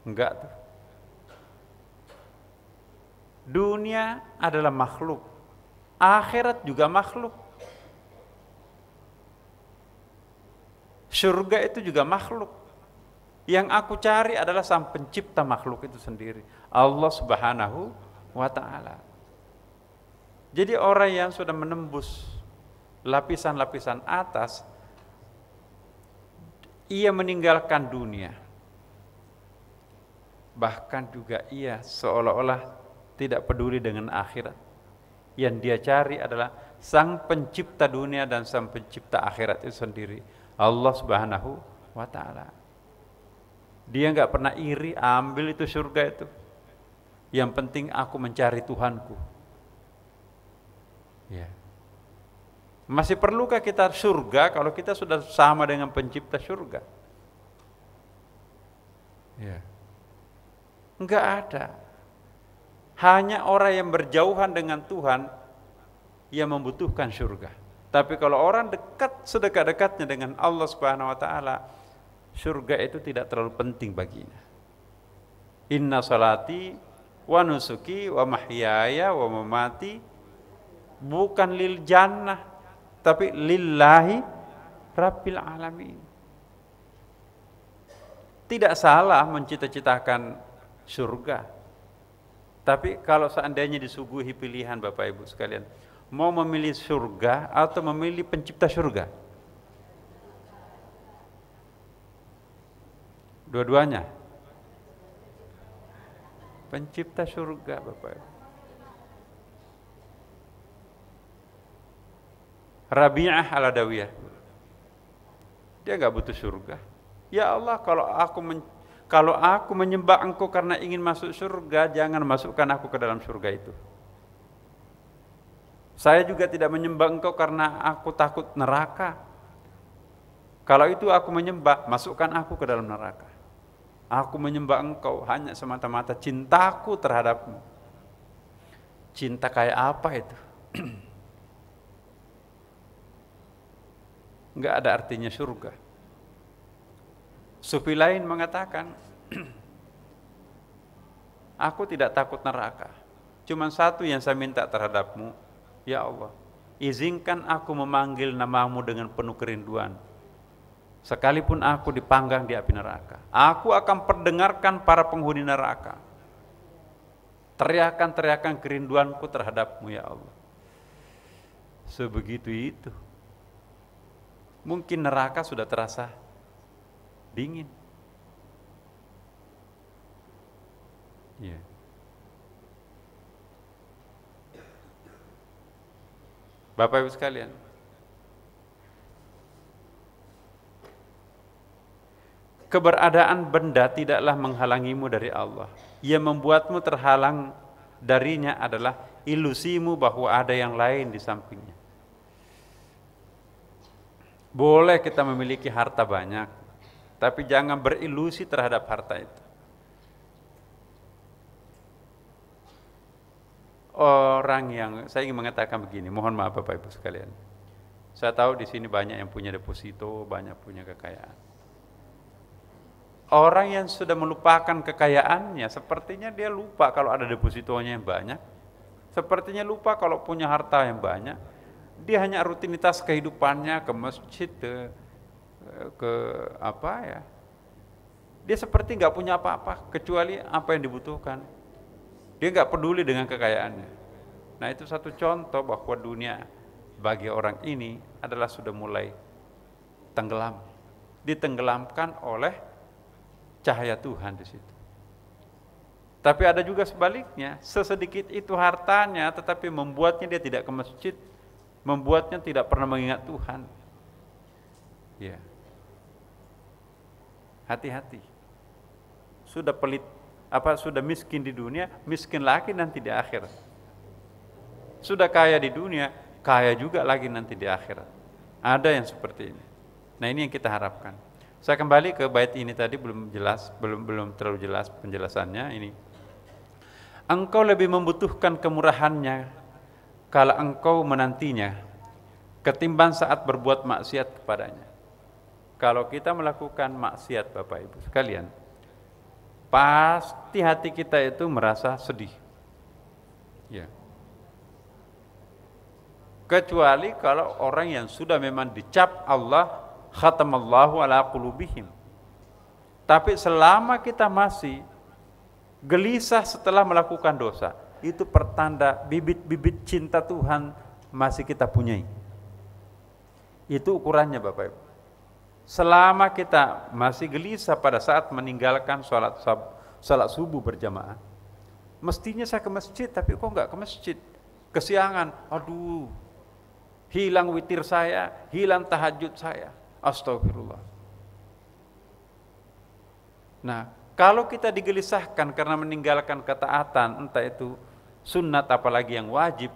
enggak tuh. Dunia adalah makhluk, akhirat juga makhluk. Surga itu juga makhluk. Yang aku cari adalah sang pencipta makhluk itu sendiri, Allah Subhanahu wa ta'ala. Jadi orang yang sudah menembus lapisan-lapisan atas, ia meninggalkan dunia. Bahkan juga ia seolah-olah tidak peduli dengan akhirat. Yang dia cari adalah sang pencipta dunia dan sang pencipta akhirat itu sendiri, Allah Subhanahu wa ta'ala. Dia enggak pernah iri, ambil itu surga itu. Yang penting aku mencari Tuhanku. Ya. Masih perlukah kita surga kalau kita sudah sama dengan pencipta surga? Ya. Enggak ada. Hanya orang yang berjauhan dengan Tuhan yang membutuhkan surga. Tapi kalau orang dekat sedekat-dekatnya dengan Allah Subhanahu wa ta'ala, surga itu tidak terlalu penting baginya. Inna salati wa nusuki wa mahyaya wa mamati bukan lil jannah, tapi lillahi rabbil alamin. Tidak salah mencita-citakan surga. Tapi kalau seandainya disuguhi pilihan Bapak Ibu sekalian, mau memilih surga atau memilih pencipta surga? Dua-duanya. Pencipta surga Bapak Ibu. Rabi'ah al-Adawiyah, dia nggak butuh surga. Ya Allah, kalau aku menyembah Engkau karena ingin masuk surga, jangan masukkan aku ke dalam surga itu. Saya juga tidak menyembah Engkau karena aku takut neraka. Kalau itu aku menyembah, masukkan aku ke dalam neraka. Aku menyembah Engkau hanya semata-mata cintaku terhadapmu. Cinta kayak apa itu? Enggak ada artinya surga. Sufi lain mengatakan, aku tidak takut neraka. Cuma satu yang saya minta terhadapmu, ya Allah, izinkan aku memanggil namamu dengan penuh kerinduan. Sekalipun aku dipanggang di api neraka, aku akan perdengarkan para penghuni neraka teriakan-teriakan kerinduanku terhadapmu, ya Allah. Sebegitu itu. Mungkin neraka sudah terasa dingin. Ya. Bapak Ibu sekalian, keberadaan benda tidaklah menghalangimu dari Allah. Yang membuatmu terhalang darinya adalah ilusimu bahwa ada yang lain di sampingnya. Boleh kita memiliki harta banyak, tapi jangan berilusi terhadap harta itu. Orang yang, saya ingin mengatakan begini, mohon maaf Bapak Ibu sekalian. Saya tahu di sini banyak yang punya deposito, banyak punya kekayaan. Orang yang sudah melupakan kekayaannya, sepertinya dia lupa kalau ada depositonya yang banyak. Sepertinya lupa kalau punya harta yang banyak. Dia hanya rutinitas kehidupannya ke masjid, ke apa ya. Dia seperti nggak punya apa-apa kecuali apa yang dibutuhkan. Dia nggak peduli dengan kekayaannya. Nah, itu satu contoh bahwa dunia bagi orang ini adalah sudah mulai tenggelam, ditenggelamkan oleh cahaya Tuhan di situ. Tapi ada juga sebaliknya, sesedikit itu hartanya tetapi membuatnya dia tidak ke masjid, membuatnya tidak pernah mengingat Tuhan. Ya. Hati-hati. Sudah pelit, sudah miskin di dunia, miskin lagi nanti di akhirat. Sudah kaya di dunia, kaya juga lagi nanti di akhirat. Ada yang seperti ini. Nah, ini yang kita harapkan. Saya kembali ke bait ini tadi, belum jelas, belum terlalu jelas penjelasannya ini. Engkau lebih membutuhkan kemurahannya kalau engkau menantinya ketimbang saat berbuat maksiat kepadanya. Kalau kita melakukan maksiat Bapak Ibu sekalian, pasti hati kita itu merasa sedih. Ya. Kecuali kalau orang yang sudah memang dicap Allah, khatamallahu ala qulubihim. Tapi selama kita masih gelisah setelah melakukan dosa, itu pertanda bibit-bibit cinta Tuhan masih kita punyai. Itu ukurannya Bapak Ibu. Selama kita masih gelisah pada saat meninggalkan sholat subuh berjamaah, mestinya saya ke masjid, tapi kok nggak ke masjid? Kesiangan, aduh, hilang witir saya, hilang tahajud saya, astagfirullah. Nah, kalau kita digelisahkan karena meninggalkan ketaatan, entah itu sunnat apalagi yang wajib,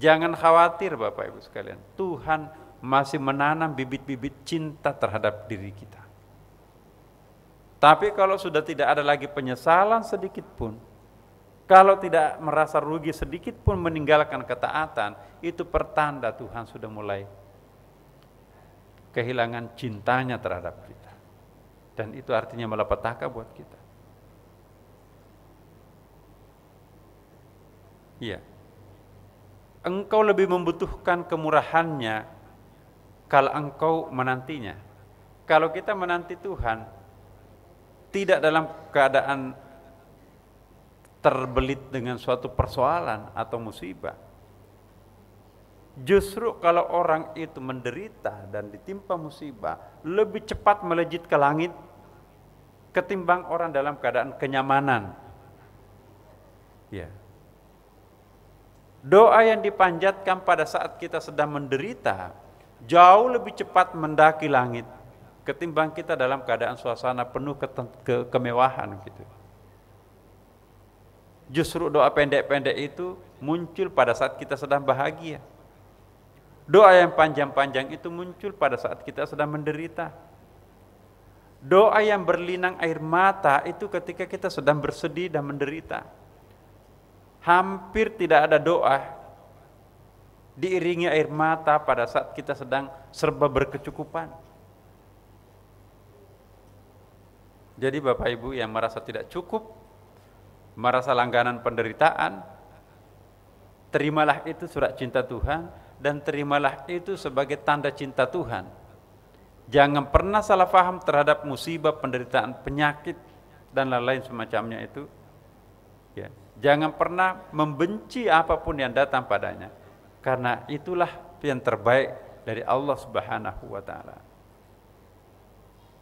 jangan khawatir Bapak Ibu sekalian, Tuhan masih menanam bibit-bibit cinta terhadap diri kita. Tapi kalau sudah tidak ada lagi penyesalan sedikit pun, kalau tidak merasa rugi sedikit pun meninggalkan ketaatan, itu pertanda Tuhan sudah mulai kehilangan cintanya terhadap kita. Dan itu artinya malapetaka buat kita. Iya. engkau lebih membutuhkan kemurahannya kalau engkau menantinya. Kalau kita menanti Tuhan tidak dalam keadaan terbelit dengan suatu persoalan atau musibah, justru kalau orang itu menderita dan ditimpa musibah, lebih cepat melejit ke langit ketimbang orang dalam keadaan kenyamanan. Ya. Doa yang dipanjatkan pada saat kita sedang menderita jauh lebih cepat mendaki langit ketimbang kita dalam keadaan suasana penuh kemewahan gitu. Justru doa pendek-pendek itu muncul pada saat kita sedang bahagia. Doa yang panjang-panjang itu muncul pada saat kita sedang menderita. Doa yang berlinang air mata itu ketika kita sedang bersedih dan menderita. Hampir tidak ada doa diiringi air mata pada saat kita sedang serba berkecukupan. Jadi Bapak Ibu yang merasa tidak cukup, merasa langganan penderitaan, terimalah itu surat cinta Tuhan dan terimalah itu sebagai tanda cinta Tuhan. Jangan pernah salah faham terhadap musibah, penderitaan, penyakit dan lain-lain semacamnya itu. Ya. Jangan pernah membenci apapun yang datang padanya, karena itulah yang terbaik dari Allah Subhanahu wa taala.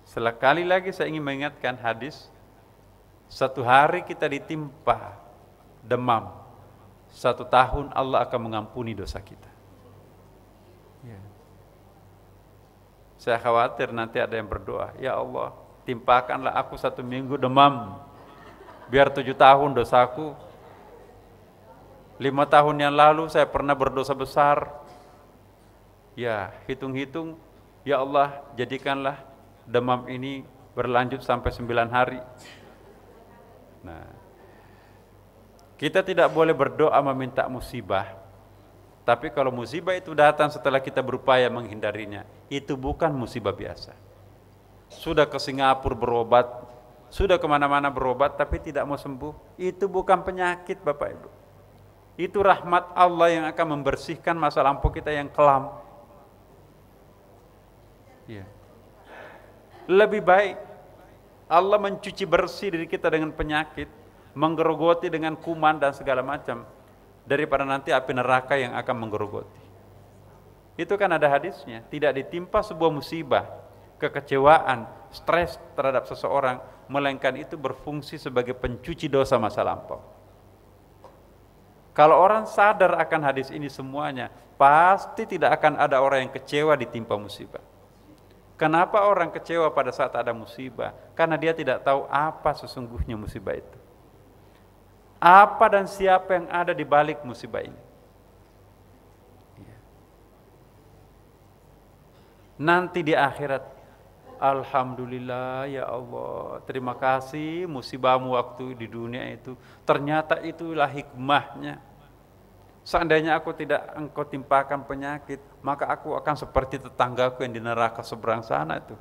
Sekali lagi saya ingin mengingatkan hadis, satu hari kita ditimpa demam, 1 tahun Allah akan mengampuni dosa kita. Ya. Saya khawatir nanti ada yang berdoa, ya Allah, timpakanlah aku 1 minggu demam, biar 7 tahun dosaku. 5 tahun yang lalu saya pernah berdosa besar. Ya, hitung-hitung, ya Allah, jadikanlah demam ini berlanjut sampai 9 hari. Nah, kita tidak boleh berdoa meminta musibah. Tapi kalau musibah itu datang setelah kita berupaya menghindarinya, itu bukan musibah biasa. Sudah ke Singapura berobat, sudah kemana-mana berobat, tapi tidak mau sembuh. Itu bukan penyakit Bapak Ibu. Itu rahmat Allah yang akan membersihkan masa lampau kita yang kelam. Ya. Lebih baik Allah mencuci bersih diri kita dengan penyakit, menggerogoti dengan kuman dan segala macam, daripada nanti api neraka yang akan menggerogoti. Itu kan ada hadisnya, tidak ditimpa sebuah musibah, kekecewaan, stres terhadap seseorang, melainkan itu berfungsi sebagai pencuci dosa masa lampau. Kalau orang sadar akan hadis ini semuanya, pasti tidak akan ada orang yang kecewa ditimpa musibah. Kenapa orang kecewa pada saat ada musibah? Karena dia tidak tahu apa sesungguhnya musibah itu. Apa dan siapa yang ada di balik musibah ini. Nanti di akhirat, alhamdulillah ya Allah, terima kasih musibahmu waktu di dunia itu, ternyata itulah hikmahnya. Seandainya aku tidak engkau timpakan penyakit, maka aku akan seperti tetanggaku yang di neraka seberang sana itu.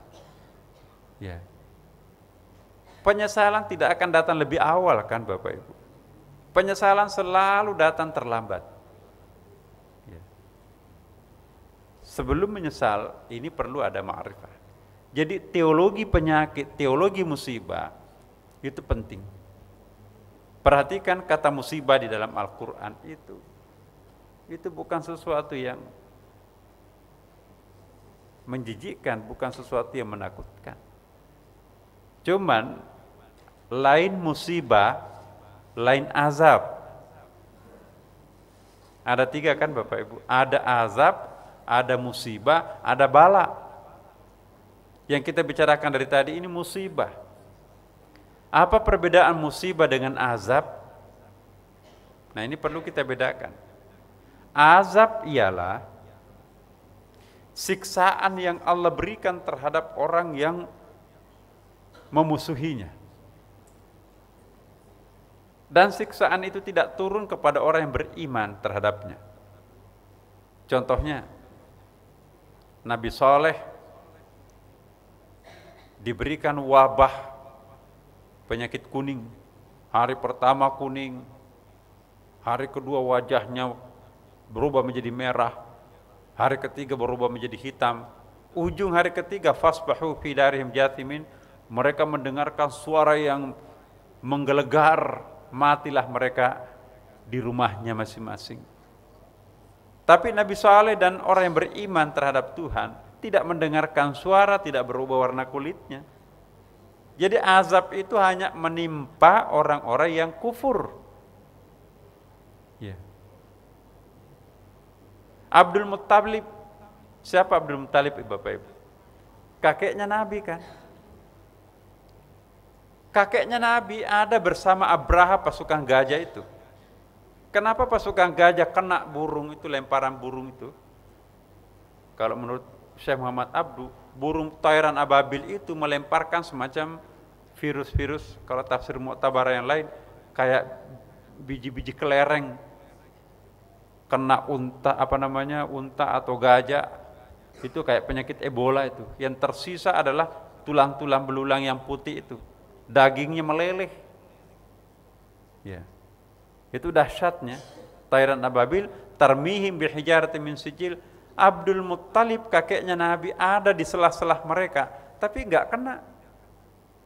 Ya. Penyesalan tidak akan datang lebih awal kan Bapak Ibu. Penyesalan selalu datang terlambat. Ya. Sebelum menyesal, ini perlu ada ma'rifah. Jadi teologi penyakit, teologi musibah itu penting. Perhatikan kata musibah di dalam Al-Quran itu bukan sesuatu yang menjijikkan, bukan sesuatu yang menakutkan. Cuman lain musibah, lain azab. Ada 3 kan Bapak Ibu, ada azab, ada musibah, ada bala. Yang kita bicarakan dari tadi ini musibah. Apa perbedaan musibah dengan azab? Nah, ini perlu kita bedakan. Azab ialah siksaan yang Allah berikan terhadap orang yang memusuhinya. Dan siksaan itu tidak turun kepada orang yang beriman terhadapnya. Contohnya, Nabi Saleh diberikan wabah penyakit kuning. Hari pertama kuning, hari kedua wajahnya berubah menjadi merah, hari ketiga berubah menjadi hitam, ujung hari ketiga fasbahu fi darihim jathimin, mereka mendengarkan suara yang menggelegar, matilah mereka di rumahnya masing-masing. Tapi Nabi Saleh dan orang yang beriman terhadap Tuhan tidak mendengarkan suara, tidak berubah warna kulitnya. Jadi azab itu hanya menimpa orang-orang yang kufur. Ya. Abdul Muttalib, siapa Abdul Muttalib Bapak Ibu? Kakeknya Nabi kan? Kakeknya Nabi ada bersama Abraha pasukan gajah itu. Kenapa pasukan gajah kena burung itu, lemparan burung itu? Kalau menurut Syekh Muhammad Abdu, burung tayran ababil itu melemparkan semacam virus-virus, kalau tafsir Mu'tabar yang lain, kayak biji-biji kelereng kena unta unta atau gajah, itu kayak penyakit Ebola itu. Yang tersisa adalah tulang-tulang belulang yang putih itu, dagingnya meleleh. Ya. Itu dahsyatnya tayran ababil tarmihim bihijaratin min sijil. Abdul Muttalib kakeknya Nabi ada di sela-sela mereka, tapi enggak kena.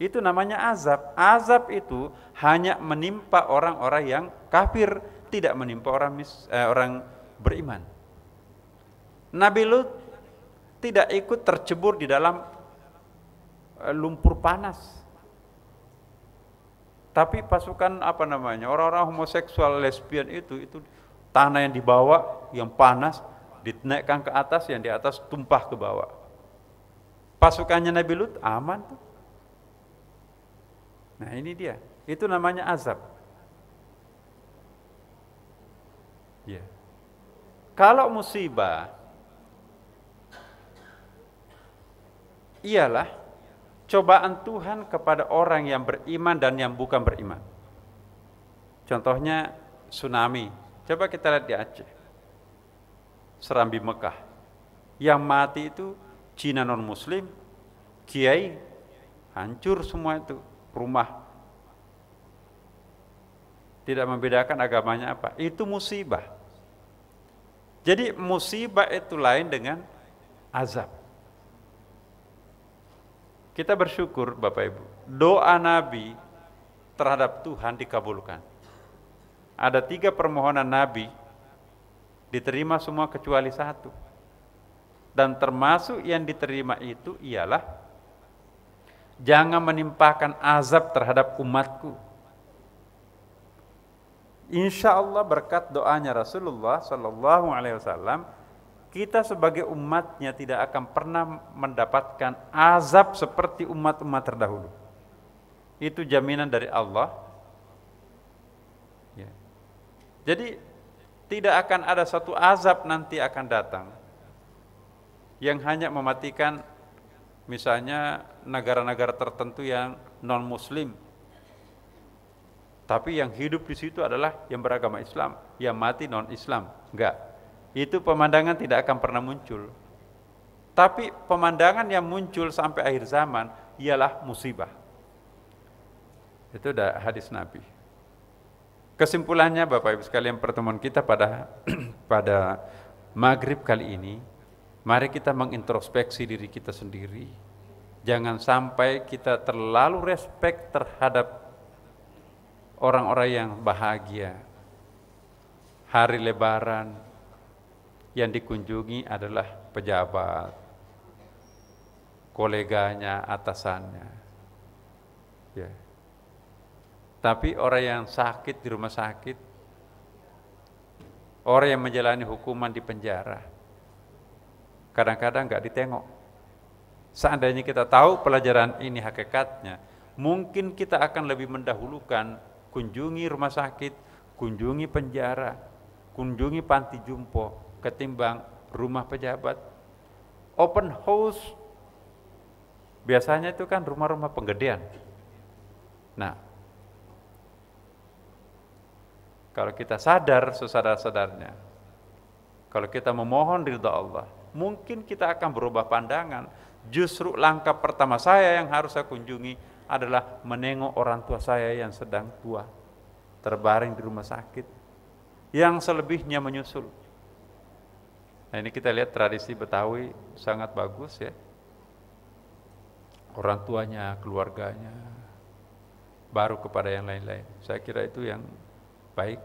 Itu namanya azab. Azab itu hanya menimpa orang-orang yang kafir, tidak menimpa orang beriman. Nabi Lut tidak ikut tercebur di dalam lumpur panas. Tapi pasukan orang-orang homoseksual, lesbian itu tanah yang dibawa yang panas dinaikkan ke atas, yang di atas tumpah ke bawah. Pasukannya Nabi Lut aman tuh. Nah ini dia, itu namanya azab. Ya. Kalau musibah ialah cobaan Tuhan kepada orang yang beriman dan yang bukan beriman. Contohnya tsunami. Coba kita lihat di Aceh, Serambi Mekah. Yang mati itu Cina non muslim, kiai, hancur semua itu rumah. Tidak membedakan agamanya apa. Itu musibah. Jadi musibah itu lain dengan azab. Kita bersyukur Bapak Ibu, doa Nabi terhadap Tuhan dikabulkan. Ada 3 permohonan Nabi diterima semua kecuali 1. Dan termasuk yang diterima itu ialah jangan menimpakan azab terhadap umatku. Insya Allah berkat doanya Rasulullah Sallallahu Alaihi Wasallam, kita sebagai umatnya tidak akan pernah mendapatkan azab seperti umat-umat terdahulu. Itu jaminan dari Allah. Ya. Jadi tidak akan ada satu azab nanti akan datang yang hanya mematikan misalnya negara-negara tertentu yang non-muslim, tapi yang hidup di situ adalah yang beragama Islam, yang mati non-Islam. Enggak. Itu pemandangan tidak akan pernah muncul. Tapi pemandangan yang muncul sampai akhir zaman ialah musibah. Itu udah hadis Nabi. Kesimpulannya Bapak Ibu sekalian, pertemuan kita pada maghrib kali ini, mari kita mengintrospeksi diri kita sendiri. Jangan sampai kita terlalu respek terhadap orang-orang yang bahagia. Hari Lebaran yang dikunjungi adalah pejabat, koleganya, atasannya. Ya. Tapi orang yang sakit di rumah sakit, orang yang menjalani hukuman di penjara, kadang-kadang nggak ditengok. Seandainya kita tahu pelajaran ini hakikatnya, mungkin kita akan lebih mendahulukan kunjungi rumah sakit, kunjungi penjara, kunjungi panti jompo ketimbang rumah pejabat. Open house biasanya itu kan rumah-rumah penggedean. Nah, kalau kita sadar sesadar-sadarnya, kalau kita memohon ridha Allah, mungkin kita akan berubah pandangan. Justru langkah pertama saya yang harus saya kunjungi adalah menengok orang tua saya yang sedang tua, terbaring di rumah sakit, yang selebihnya menyusul. Nah ini kita lihat tradisi Betawi sangat bagus ya. Orang tuanya, keluarganya, baru kepada yang lain-lain. Saya kira itu yang baik.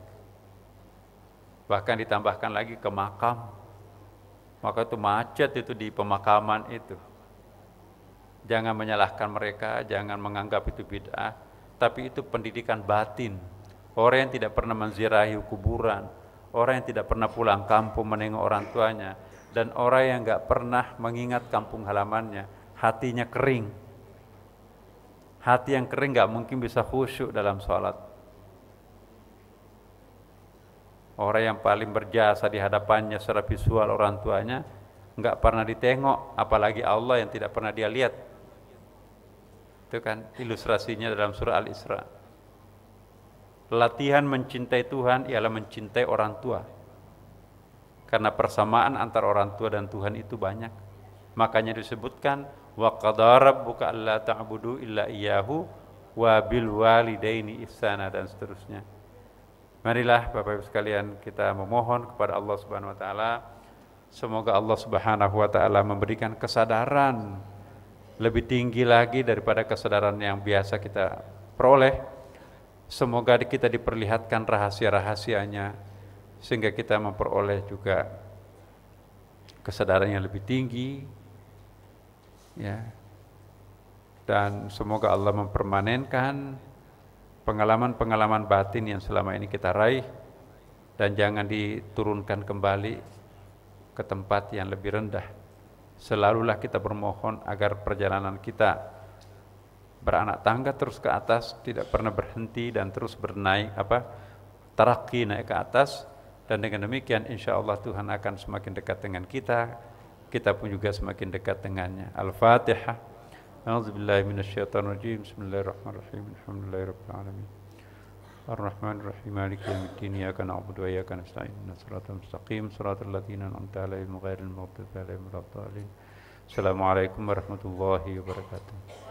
Bahkan ditambahkan lagi ke makam. Maka itu macet itu di pemakaman itu. Jangan menyalahkan mereka, jangan menganggap itu bid'ah. Tapi itu pendidikan batin. Orang yang tidak pernah menziarahi kuburan, orang yang tidak pernah pulang kampung menengok orang tuanya, dan orang yang enggak pernah mengingat kampung halamannya, hatinya kering. Hati yang kering enggak mungkin bisa khusyuk dalam sholat. Orang yang paling berjasa di hadapannya secara visual orang tuanya enggak pernah ditengok, apalagi Allah yang tidak pernah dia lihat. Itu kan ilustrasinya dalam surah Al-Isra. Latihan mencintai Tuhan ialah mencintai orang tua. Karena persamaan antara orang tua dan Tuhan itu banyak. Makanya disebutkan wa qadara rabbuka alla ta'budu illa iyyahu wa bil walidaini ihsana dan seterusnya. Marilah Bapak Ibu sekalian kita memohon kepada Allah Subhanahu wa taala, semoga Allah Subhanahu wa taala memberikan kesadaran lebih tinggi lagi daripada kesadaran yang biasa kita peroleh. Semoga kita diperlihatkan rahasia-rahasianya sehingga kita memperoleh juga kesadaran yang lebih tinggi ya. Dan semoga Allah mempermanenkan pengalaman-pengalaman batin yang selama ini kita raih dan jangan diturunkan kembali ke tempat yang lebih rendah. Selalulah kita bermohon agar perjalanan kita beranak tangga terus ke atas, tidak pernah berhenti dan terus bernaik tarakki naik ke atas, dan dengan demikian insyaallah Tuhan akan semakin dekat dengan kita pun juga semakin dekat dengannya. Al-Fatihah. A'udzubillahi minasyaitonirrajim. Bismillahirrahmanirrahim. Alhamdulillahirabbil alamin. Ar-Rahmanirrahim. Maliki yaumiddin. Iyyaka na'budu wa iyyaka nasta'in. Ihdinas siratal mustaqim. Siratal ladzina an'amta 'alaihim ghairil maghdubi 'alaihim waladdallin. Assalamualaikum warahmatullahi wabarakatuh.